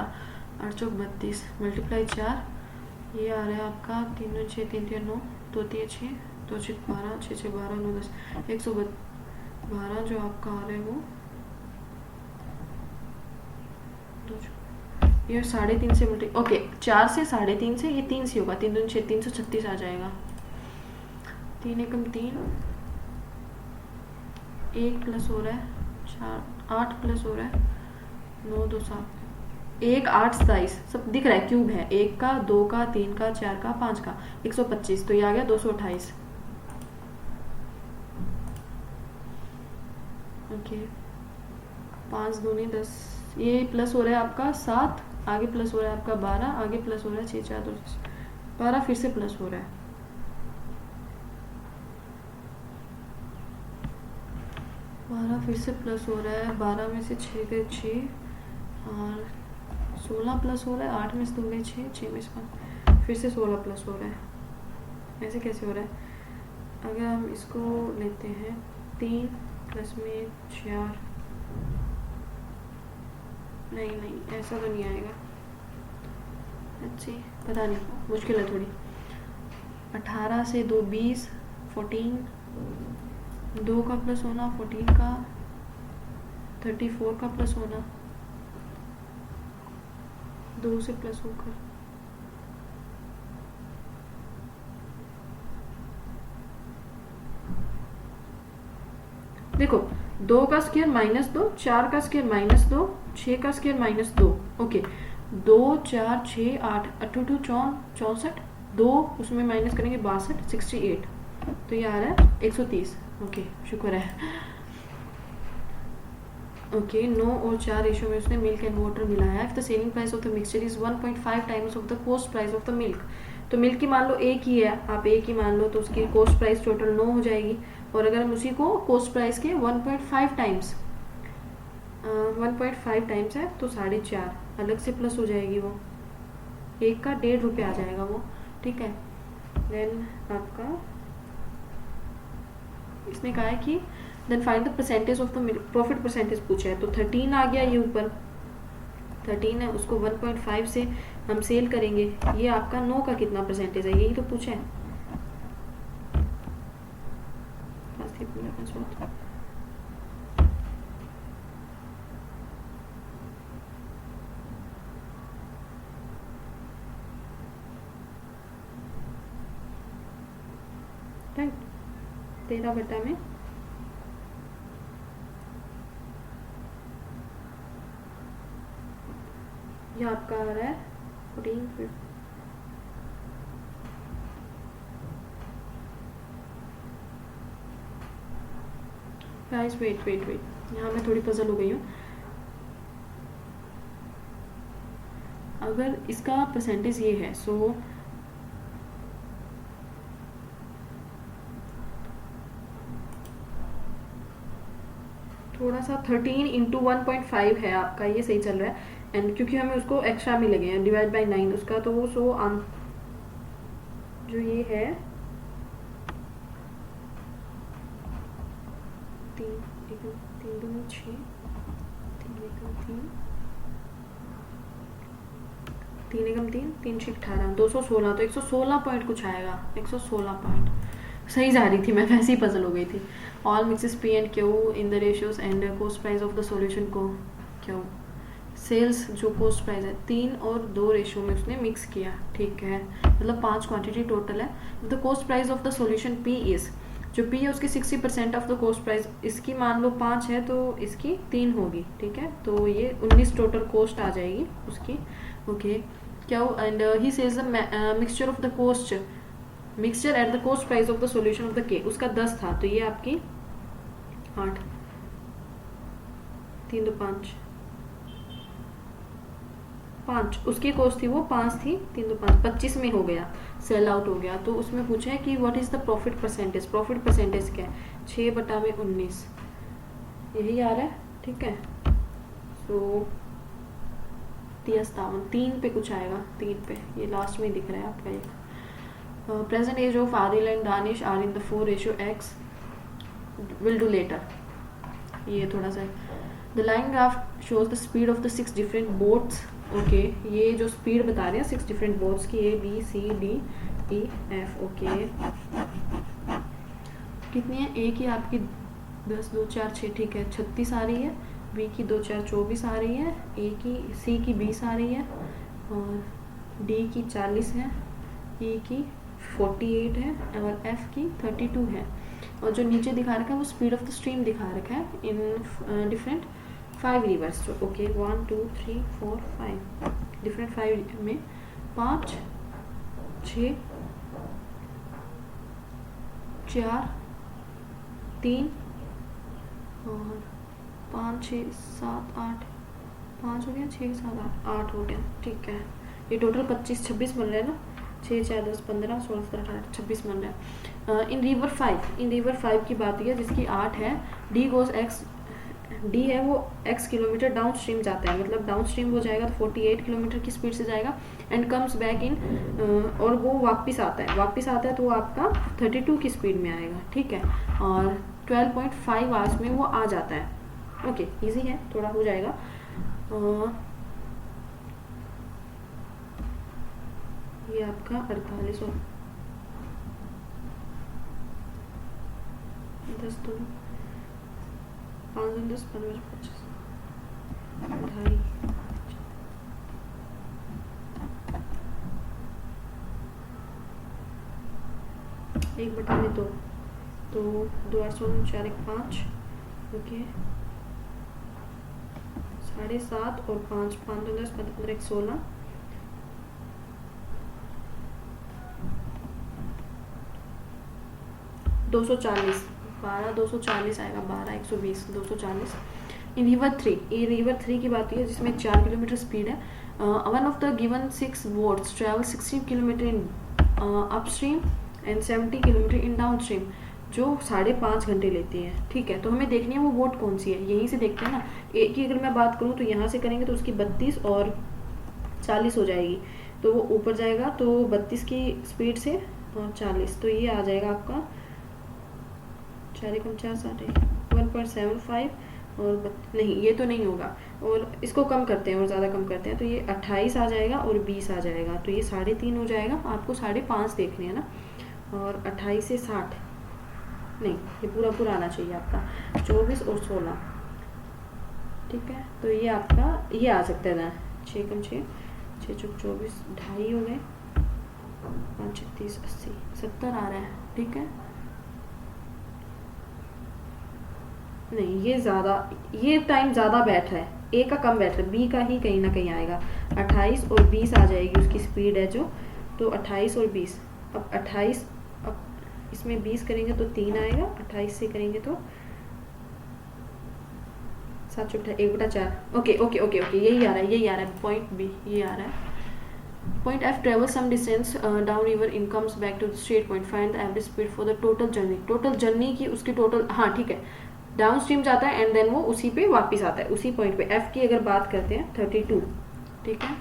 8 चौक 32 मल्टीप्लाई 4 ये आ रहा है आपका 3 2 6 3 3 9 2 3 6 2 6 12 6 6 12 9 10 112 जो आपका आ रहा है वो ये 3.5 से मल्टी ओके 4 से 3.5 से ये 3 से होगा 3 2 6 336 आ जाएगा 3 एकम 3 1 प्लस हो रहा है 4 8 प्लस हो रहा है 9 2 7 1 8 27 सब दिख रहा है क्यूब है 1 का 2 का 3 का 4 का 5 का 125 तो ये आ गया 228 ओके 5 दूनी 10 ये प्लस हो रहा है आपका 7 आगे प्लस हो रहा है आपका 12 आगे प्लस हो रहा है 6 4 2 12 फिर से प्लस हो रहा है 12 फिर से प्लस हो रहा है 12 में से 6 गए 6 और 16 प्लस हो रहा है 8 में से 2 गए 6 6 में से 5 फिर से 16 प्लस हो रहा है ऐसे कैसे हो रहा है। अगर हम इसको लेते हैं 3 प्लस में 4 नहीं ऐसा तो नहीं आएगा अच्छी पता नहीं मुश्किल है थोड़ी 18 से 2 20 14 2 का प्लस होना 14 का 34 का प्लस होना 2 से प्लस होकर देखो 2 का स्क्वायर -2 4 का स्क्वायर -2 6 का स्क्वायर -2 ओके 2 4 6 8 8 2 64 2 उसमें माइनस करेंगे 62 68 तो ये आ रहा है 130 ओके शुक्र है ओके 9 और 4 रेशो में उसने मिल्क एंड वाटर मिलाया if the selling price of the mixture is 1.5 times of the cost price of the milk तो मिल्क की मान लो एक ही है आप एक ही मान लो तो उसकी कॉस्ट प्राइस टोटल 9 हो जाएगी और अगर हम उसी को कॉस्ट प्राइस के 1.5 टाइम्स 1.5 टाइम्स है तो 4.5 अलग से प्लस हो जाएगी वो एक का 1.5 रुपये आ जाएगा वो ठीक है। देन आपका इसने कहा है कि then find the percentage of the profit percentage पूछा है तो 13 आ गया ये ऊपर 13 है उसको 1.5 से हम सेल करेंगे ये आपका 9 का कितना परसेंटेज है यही तो पूछा है। राइट 13 बटा में ये आपका आ रहा है 14 गाइस वेट वेट वेट, यहाँ मैं थोड़ी पजल हो गई हूँ। अगर इसका परसेंटेज ये है, सो थोड़ा सा 13 इंटू 1.5 है आपका, ये सही चल रहा है। एंड क्योंकि हमें उसको एक्स्ट्रा में लगे हैं डिवाइड बाई 9 उसका, तो सो जो ये है 3 एकम 3 3 6 18 216, तो 116 पॉइंट कुछ आएगा, 116 पॉइंट। सही जा रही थी मैं, वैसे ही पजल हो गई थी। All mixes P and Q in the ratios and coast price of the solution को क्यू। सेल्स जो कोस्ट प्राइस है 3 और 2 रेशियो में उसने मिक्स किया, ठीक है, मतलब 5 क्वांटिटी टोटल है। The cost price of the solution P is, जो पी है उसकी 60% ऑफ द कोस्ट प्राइस, इसकी मान लो 5 है तो इसकी 3 होगी, ठीक है, तो ये 19 टोटल कॉस्ट आ जाएगी उसकी। ओके क्या, and he says the mixture of the cost, mixture at the cost price of the solution of the के, उसका 10 था, तो ये आपकी 8 3 2 5 उसकी कॉस्ट थी वो 5 थी, 3 2 5 25 में हो गया, सेल आउट हो गया। तो उसमें पूछा है कि what is the profit percentage, profit percentage क्या है, 6/19 यही आ रहा है, ठीक है। सो 3 पे कुछ आएगा, 3 पे ये लास्ट में दिख रहा है आपका एक। Present age of Adil and Danish are in the 4:x, will do later, ये थोड़ा सा। The line graph shows the speed of the 6 different boats. Okay ये जो स्पीड बता रहे हैं 6 डिफरेंट बोट्स की, A B C D E F। Okay कितनी है, A की आपकी 10 2 4 6, ठीक है, 36 आ रही है। B की 2 4 24 आ रही है। C की 20 आ रही है, और D की 40 है, E की 48 है, और F की 32 है। और जो नीचे दिखा रखा है वो स्पीड ऑफ द स्ट्रीम दिखा रखा है इन डिफरेंट 5 रिवर्स। तो ओके 1 2 3 4 5 डिफरेंट 5 में 5 6 4 3 और 5 6 7 8 5 हो गया, 6 7 8 हो गया, ठीक है। ये टोटल 25 26 बन रहे हैं ना, 6 4 10 15 16 17 18 26 बन रहा है। इन रिवर 5 की बात है जिसकी 8 है। डी गोज एक्स, डी है वो x किलोमीटर डाउन स्ट्रीम जाता है, मतलब डाउन स्ट्रीम हो जाएगा तो 48 किलोमीटर की स्पीड से जाएगा, एंड कम्स बैक इन, और वो वापस आता है तो वो आपका 32 की स्पीड में आएगा, ठीक है, और 12.5 आवर्स में वो आ जाता है। ओके इजी है, थोड़ा हो जाएगा। ये आपका 48 और 10 2 5 10 15 25 2.5 1/2 तो 2 8 16 4 1 5, ओके 7.5 और 5 5 2 10 15 1 16 240 12 240 आएगा, 12 120 240। इन रिवर 3 की बात है जिसमें 4 किलोमीटर स्पीड है। One of the given 6 boats travel 60 kilometre in upstream and 70 kilometre in down stream, जो 5.5 घंटे लेती है, ठीक है। तो हमें देखनी है वो बोट कौन सी है, यहीं से देखते हैं ना। ए की अगर मैं बात करूँ तो यहाँ से करेंगे तो उसकी 32 और 40 हो जाएगी, तो वो ऊपर जाएगा तो 32 की स्पीड से और 40, तो ये आ जाएगा आपका 4 4 1.75, और नहीं ये तो नहीं होगा, और इसको कम करते हैं और ज़्यादा कम करते हैं तो ये 28 आ जाएगा और 20 आ जाएगा, तो ये 3.5 हो जाएगा। आपको 5.5 देखने हैं ना, और 28 से 60 नहीं, ये पूरा आना चाहिए आपका 24 और 16, ठीक है। तो ये आपका ये आ सकता है ना, 6 कम 6 6 चौक 24 2.5 हो गए, 5 36 80 70 आ रहा है, ठीक है। नहीं ये ज़्यादा, ये टाइम ज़्यादा बैठ रहा है, ए का कम बैठ रहा है, बी का ही कहीं ना कहीं आएगा। 28 और 20 आ जाएगी उसकी स्पीड है जो, तो 28 और 20, अब 28 अब इसमें 20 करेंगे तो 3 आएगा, 28 से करेंगे तो 7 चौक 1/4। ओके ओके ओके ओके, यही आ रहा है, यही आ रहा है पॉइंट बी, ये आ रहा है। Point F travels some distance down river and comes back to the straight point. Find the average speed for the total journey. Total journey की उसकी total, हाँ ठीक है, डाउन स्ट्रीम जाता है एंड देन वो उसी पे वापस आता है, उसी पॉइंट पे। F की अगर बात करते हैं 32, ठीक है,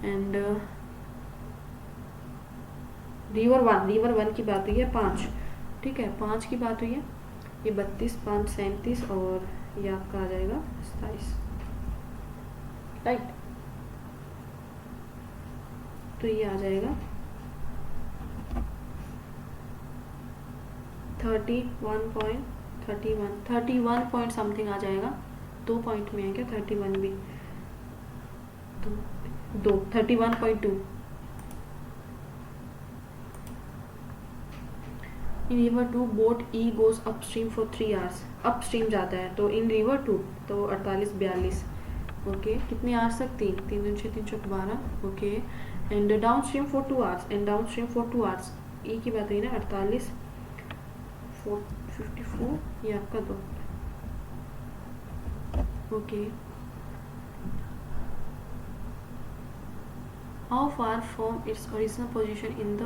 एंड रिवर वन की बात हुई है 5, ठीक है, 5 की बात हुई है, ये 32, 5 37 और ये आपका आ जाएगा 27, राइट। तो ये आ जाएगा 31 पॉइंट समथिंग आ जाएगा। 2 पॉइंट में है क्या 31 भी? तो 31.2। इन river 2 boat E goes upstream for 3 hours. Upstream जाता है तो इन रिवर 2 तो 48-42, ओके, कितने आवर्स तक? 3 3 6 3 चौक 12, okay, and downstream for 2 hours, and downstream for 2 hours, E की बात हुई ना, 48 54, ये आपका 2, okay. How far from its original position in the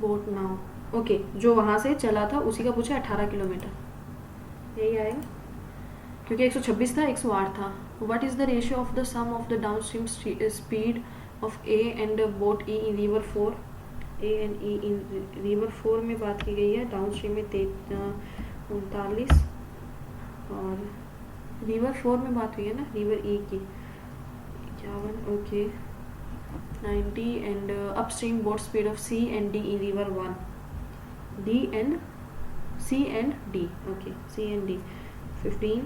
boat now? Okay, जो वहाँ से चला था उसी का पूछा 18 किलोमीटर, यही आएगा क्योंकि 126 था 108 था। What is the ratio of the sum of the downstream speed of A and boat E in river 4? A and E in river 4 में बात की गई है, डाउन स्ट्रीम में 39, और रिवर 4 में बात हुई है ना, रिवर ई की 51, okay, 90, and upstream boat speed of C and D in river 1, D and C and D, okay, C and D 15,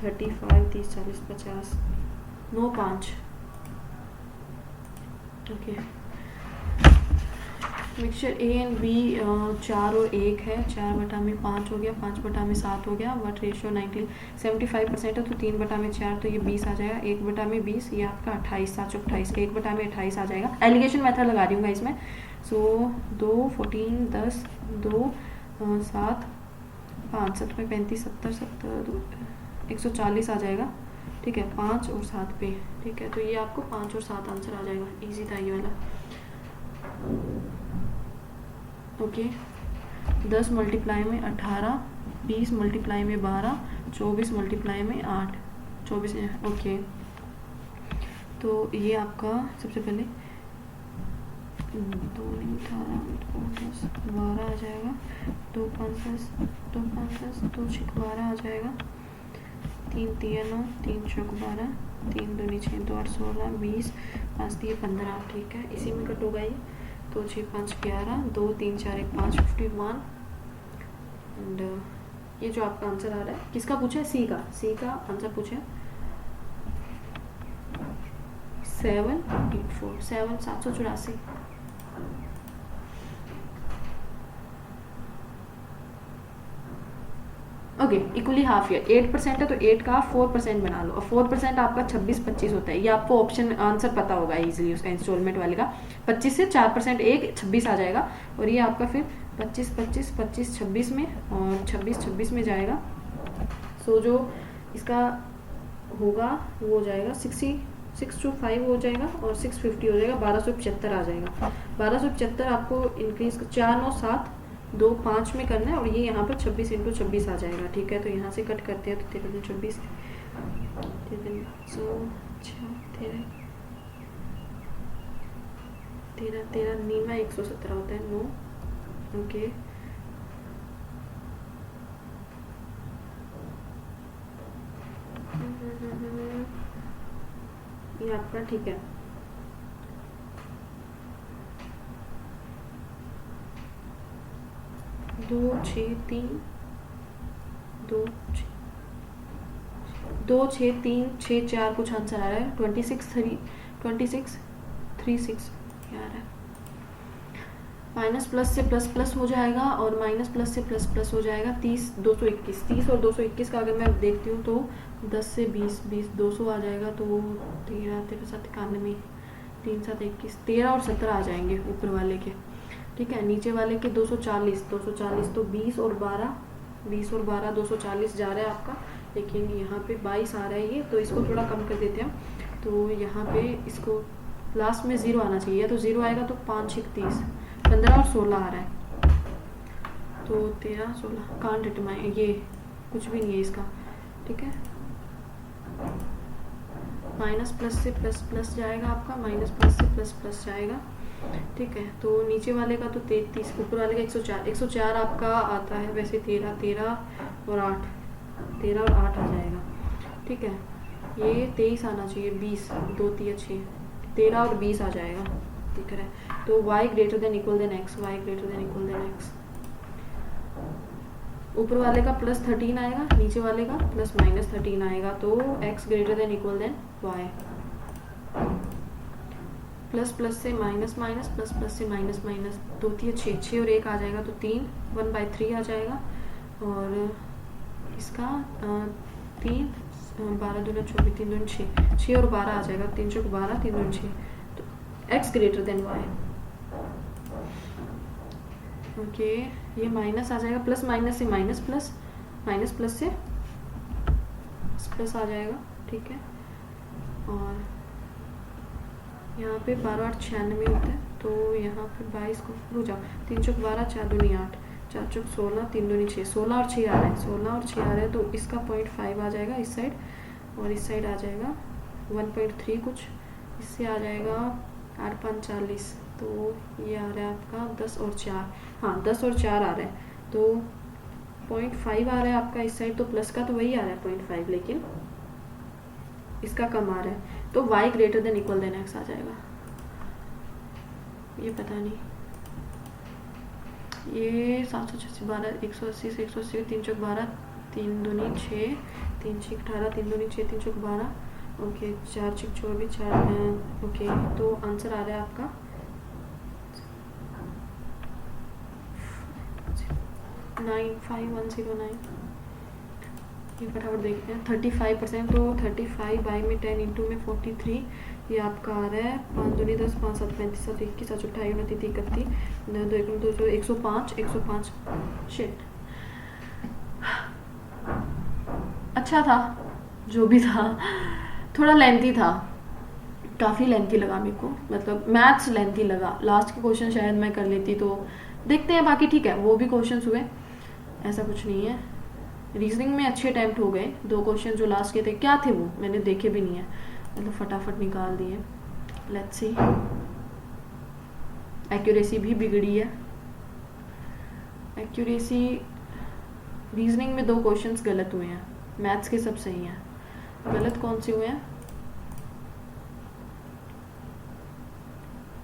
35, 30, 40, 50, 9, 5, okay. Mixture A and B 4 और 1 है, 4/5 हो गया, 5/7 हो गया, बट रेशियो 75% है तो 3/4 तो ये 20 आ जाएगा, 1/20 ये आपका 28, 7 चौक 28, 1/28 आ जाएगा। एलिगेशन मेथड लगा रही हूँ इसमें। सो 2 14 10 2 7 5 7 में 35 70 70 140 आ जाएगा, ठीक है, 5 और 7 पे, ठीक है, तो ये आपको 5 और 7 आंसर आ जाएगा, इजी था ये वाला, ओके। 10 मल्टीप्लाई में 18, 20 मल्टीप्लाई में 12, 24 मल्टीप्लाई में 8, 24, ओके। तो ये आपका सबसे पहले 2 18 10 12 आ जाएगा, 2 5 10 2 5 10 2 6 12 आ जाएगा, 3 3 9 3 चौक 12, 3 2 6 2 8 16 20 5 3 15, ठीक है, इसी में कट होगा ये, 2 6 5 11 2 3 4 1 5 51, एंड ये जो आपका आंसर आ रहा है किसका पूछा है? सी का आंसर पूछा है 784 784। ओके, इक्वली हाफ ईयर 8% है तो 8 का 4% बना लो, और 4% आपका 26-25 होता है, ये आपको ऑप्शन आंसर पता होगा इजीली उसका, इंस्टॉलमेंट वाले का 25 से 4% एक 26 आ जाएगा, और ये आपका फिर 25 25 25 26 में और 26 26 में जाएगा। सो जो इसका होगा वो हो जाएगा 625 हो जाएगा और 650 हो जाएगा, 1275 आ जाएगा। 1275 आपको इंक्रीज 4 9 7 2 5 में करना है, और ये यहाँ पर 26 × 26 आ जाएगा, ठीक है, तो यहाँ से कट करते हैं तो 13 × 24 13 नीमा 117 होता है, 9, ओके, ये आपका ठीक है। 2 6 3 2 6 3 6 4 कुछ आंसर आ रहा है, 26 36 क्या आ रहा है, माइनस प्लस से प्लस प्लस हो जाएगा और माइनस प्लस से प्लस प्लस हो जाएगा, 30 221 30 और 221 का अगर मैं देखती हूँ तो 10 से 20 20 200 आ जाएगा, तो 13 13 7 91 3 7 21 13 और 17 आ जाएंगे ऊपर वाले के, ठीक है, नीचे वाले के 240 तो 20 और 12 20 और 12 240 जा रहा है आपका, लेकिन यहाँ पे 22 आ रहा है ये, तो इसको थोड़ा कम कर देते हैं। तो यहाँ पे इसको लास्ट में 0 आना चाहिए, तो 0 आएगा तो 5 6 30, 15 और 16 आ रहा है, तो 13 16 कांट इट माई, ये कुछ भी नहीं है इसका, ठीक है। माइनस प्लस से प्लस प्लस जाएगा आपका, माइनस प्लस से प्लस प्लस जाएगा, ठीक है। तो नीचे वाले का तो 33, ऊपर वाले का 104, 104 आपका आता है वैसे 13 13 और 8, 13 और 8 आ जाएगा, ठीक है। ये 23 आना चाहिए, 20 2 3 6, 13 और 20 आ जाएगा, दिख रहा है। तो y greater than equal than x, y greater than equal than x, ऊपर वाले का प्लस 13 आएगा, नीचे वाले का प्लस माइनस 13 आएगा, तो x greater than equal than y। Plus plus से माइनस माइनस, प्लस प्लस से माइनस माइनस, 2 3 6, 6 और 1 आ जाएगा, तो 3 1/3 आ जाएगा, और इसका 3 12 दूना 24, 3 दूना 6, 6 और 12 आ जाएगा, 3 चौक 12, 3 दूना 6, तो x greater then y। Okay, ये माइनस आ जाएगा, प्लस माइनस से माइनस प्लस, माइनस प्लस से प्लस आ जाएगा, ठीक है। और यहाँ पे 12 8 96 होता है, तो यहाँ पे 22 को रुक जाओ, 3 चौक 12, 4 दूनी 8, 4 चौक 16, 3 दूनी 6, 16 और 6 आ रहा है, 16 और 6 आ रहा है, तो इसका 0.5 आ जाएगा इस साइड, और इस साइड आ जाएगा 1.3 कुछ, इससे आ जाएगा 8 5 40, तो ये आ रहा है आपका 10 और 4, हाँ 10 और 4 आ रहा है, तो 0.5 आ रहा है आपका इस साइड, तो प्लस का तो वही आ रहा है 0.5, लेकिन इसका कम आ रहा है, तो y greater than equal than x आ जाएगा। ये पता नहीं, ये 786 12 180 से 180, 3 चौक 12, 3 दूनी 6, 3 6 18, 3 दूनी 6, 3 चौक 12, ओके 4 6 24, 4 ओके, तो आंसर आ रहा है आपका 95109। ये फटाफट देखते हैं, 35%, तो 35 बाई में 10 इंटू में 43, ये आपका आ रहा है 5 दूनी 10, 5 7 35 7 21 7 28 29 30 31 2 1 2 105 105। शिट, अच्छा था जो भी था, थोड़ा लेंथी था, काफ़ी लेंथी लगा मेरे को, मतलब मैथ्स लेंथी लगा, लास्ट के क्वेश्चन शायद मैं कर लेती, तो देखते हैं, बाकी ठीक है, वो भी क्वेश्चन हुए, ऐसा कुछ नहीं है। रीजनिंग में अच्छे अटैम्प्ट हो गए, 2 क्वेश्चन जो लास्ट के थे, क्या थे वो मैंने देखे भी नहीं है, मतलब फटाफट निकाल दिए। लेट्स सी, एक्यूरेसी भी बिगड़ी है, एक्यूरेसी रीजनिंग में 2 क्वेश्चंस गलत हुए हैं, मैथ्स के सब सही हैं, गलत कौन से हुए हैं,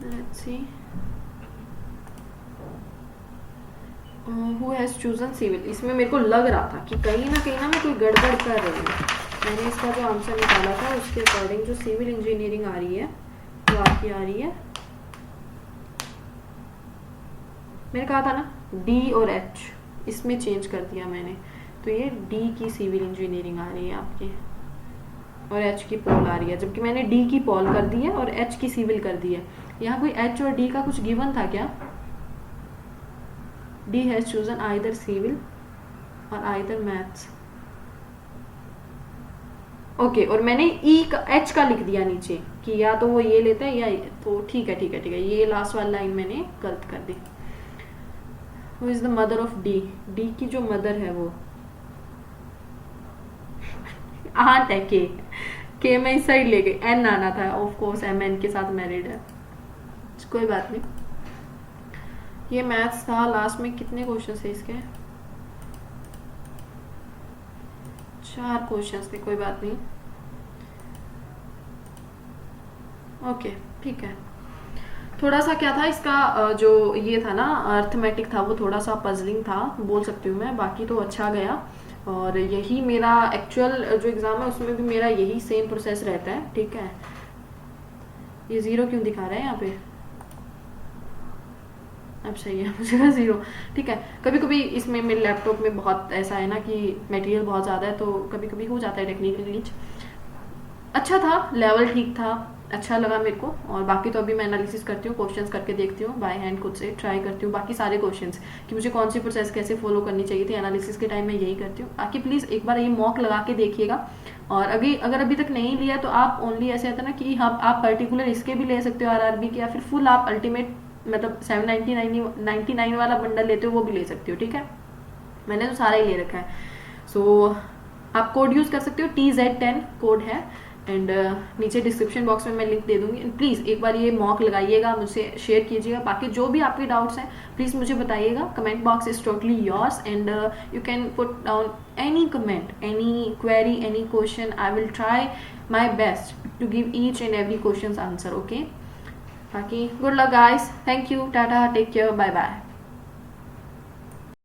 let's see. Who has chosen civil, इसमें मेरे को लग रहा था कि कहीं ना मैं कोई गड़बड़ कर रही हूँ, मैंने इसका जो आंसर निकाला था उसके अकॉर्डिंग जो सिविल इंजीनियरिंग आ रही है वो आपकी आ रही है, मैंने कहा था ना डी और एच, इसमें चेंज कर दिया मैंने, तो ये डी की सिविल इंजीनियरिंग आ रही है आपकी, और एच की पोल आ रही है, जबकि मैंने डी की पोल कर दी है और एच की सिविल कर दी है। यहाँ कोई एच और डी का कुछ गिवन था क्या? D has chosen either civil और आइदर मैथ्स, ओके, और मैंने ई का एच का लिख दिया नीचे कि या तो वो ये लेते हैं या तो ठीक है ठीक है ठीक है, ये लास्ट वाली लाइन मैंने गलत कर दी। Who is the mother of D? D की जो मदर है वो आंट है, के मैं इस साइड ले गई, एन आना था, ऑफ कोर्स एम एन के साथ मैरिड है, कोई बात नहीं। ये मैथ्स था, लास्ट में कितने क्वेश्चन थे इसके? 4 क्वेश्चन थे, कोई बात नहीं, ओके ठीक है। थोड़ा सा क्या था इसका जो ये था ना अर्थमेटिक था, वो थोड़ा सा पजलिंग था बोल सकती हूँ मैं, बाकी तो अच्छा गया, और यही मेरा एक्चुअल जो एग्ज़ाम है उसमें भी मेरा यही सेम प्रोसेस रहता है, ठीक है। ये 0 क्यों दिखा रहा है यहाँ पे? अब सही है, मुझे 0, ठीक है। कभी कभी इसमें मेरे लैपटॉप में बहुत ऐसा है ना कि मटेरियल बहुत ज़्यादा है, तो कभी कभी हो जाता है टेक्निकल ग्लिच। अच्छा था, लेवल ठीक था, अच्छा लगा मेरे को। और बाकी तो अभी मैं एनालिसिस करती हूँ, क्वेश्चंस करके देखती हूँ बाय हैंड, खुद से ट्राई करती हूँ बाकी सारे क्वेश्चंस कि मुझे कौन सी प्रोसेस कैसे फॉलो करनी चाहिए थी एनालिसिस के टाइम में, यही करती हूँ। बाकी प्लीज़ एक बार ये मॉक लगा के देखिएगा। और अगर अभी तक नहीं लिया तो आप ओनली ऐसे आता है ना कि हाँ आप पर्टिकुलर इसके भी ले सकते हो आरआरबी के, या फिर फुल आप अल्टीमेट मतलब 799 वाला बंडल लेते हो वो भी ले सकते हो, ठीक है। मैंने तो सारा ही ले रखा है। सो आप कोड यूज़ कर सकते हो, TZ10 कोड है। एंड नीचे डिस्क्रिप्शन बॉक्स में मैं लिंक दे दूंगी। प्लीज़ एक बार ये मॉक लगाइएगा, मुझसे शेयर कीजिएगा। बाकी जो भी आपके डाउट्स हैं प्लीज़ मुझे बताइएगा। Comment box is totally yours and you can put down any comment, any query, any question. I will try my best to give each and every question answer, okay. बाकी good luck guys, thank you, tata, take care, bye bye.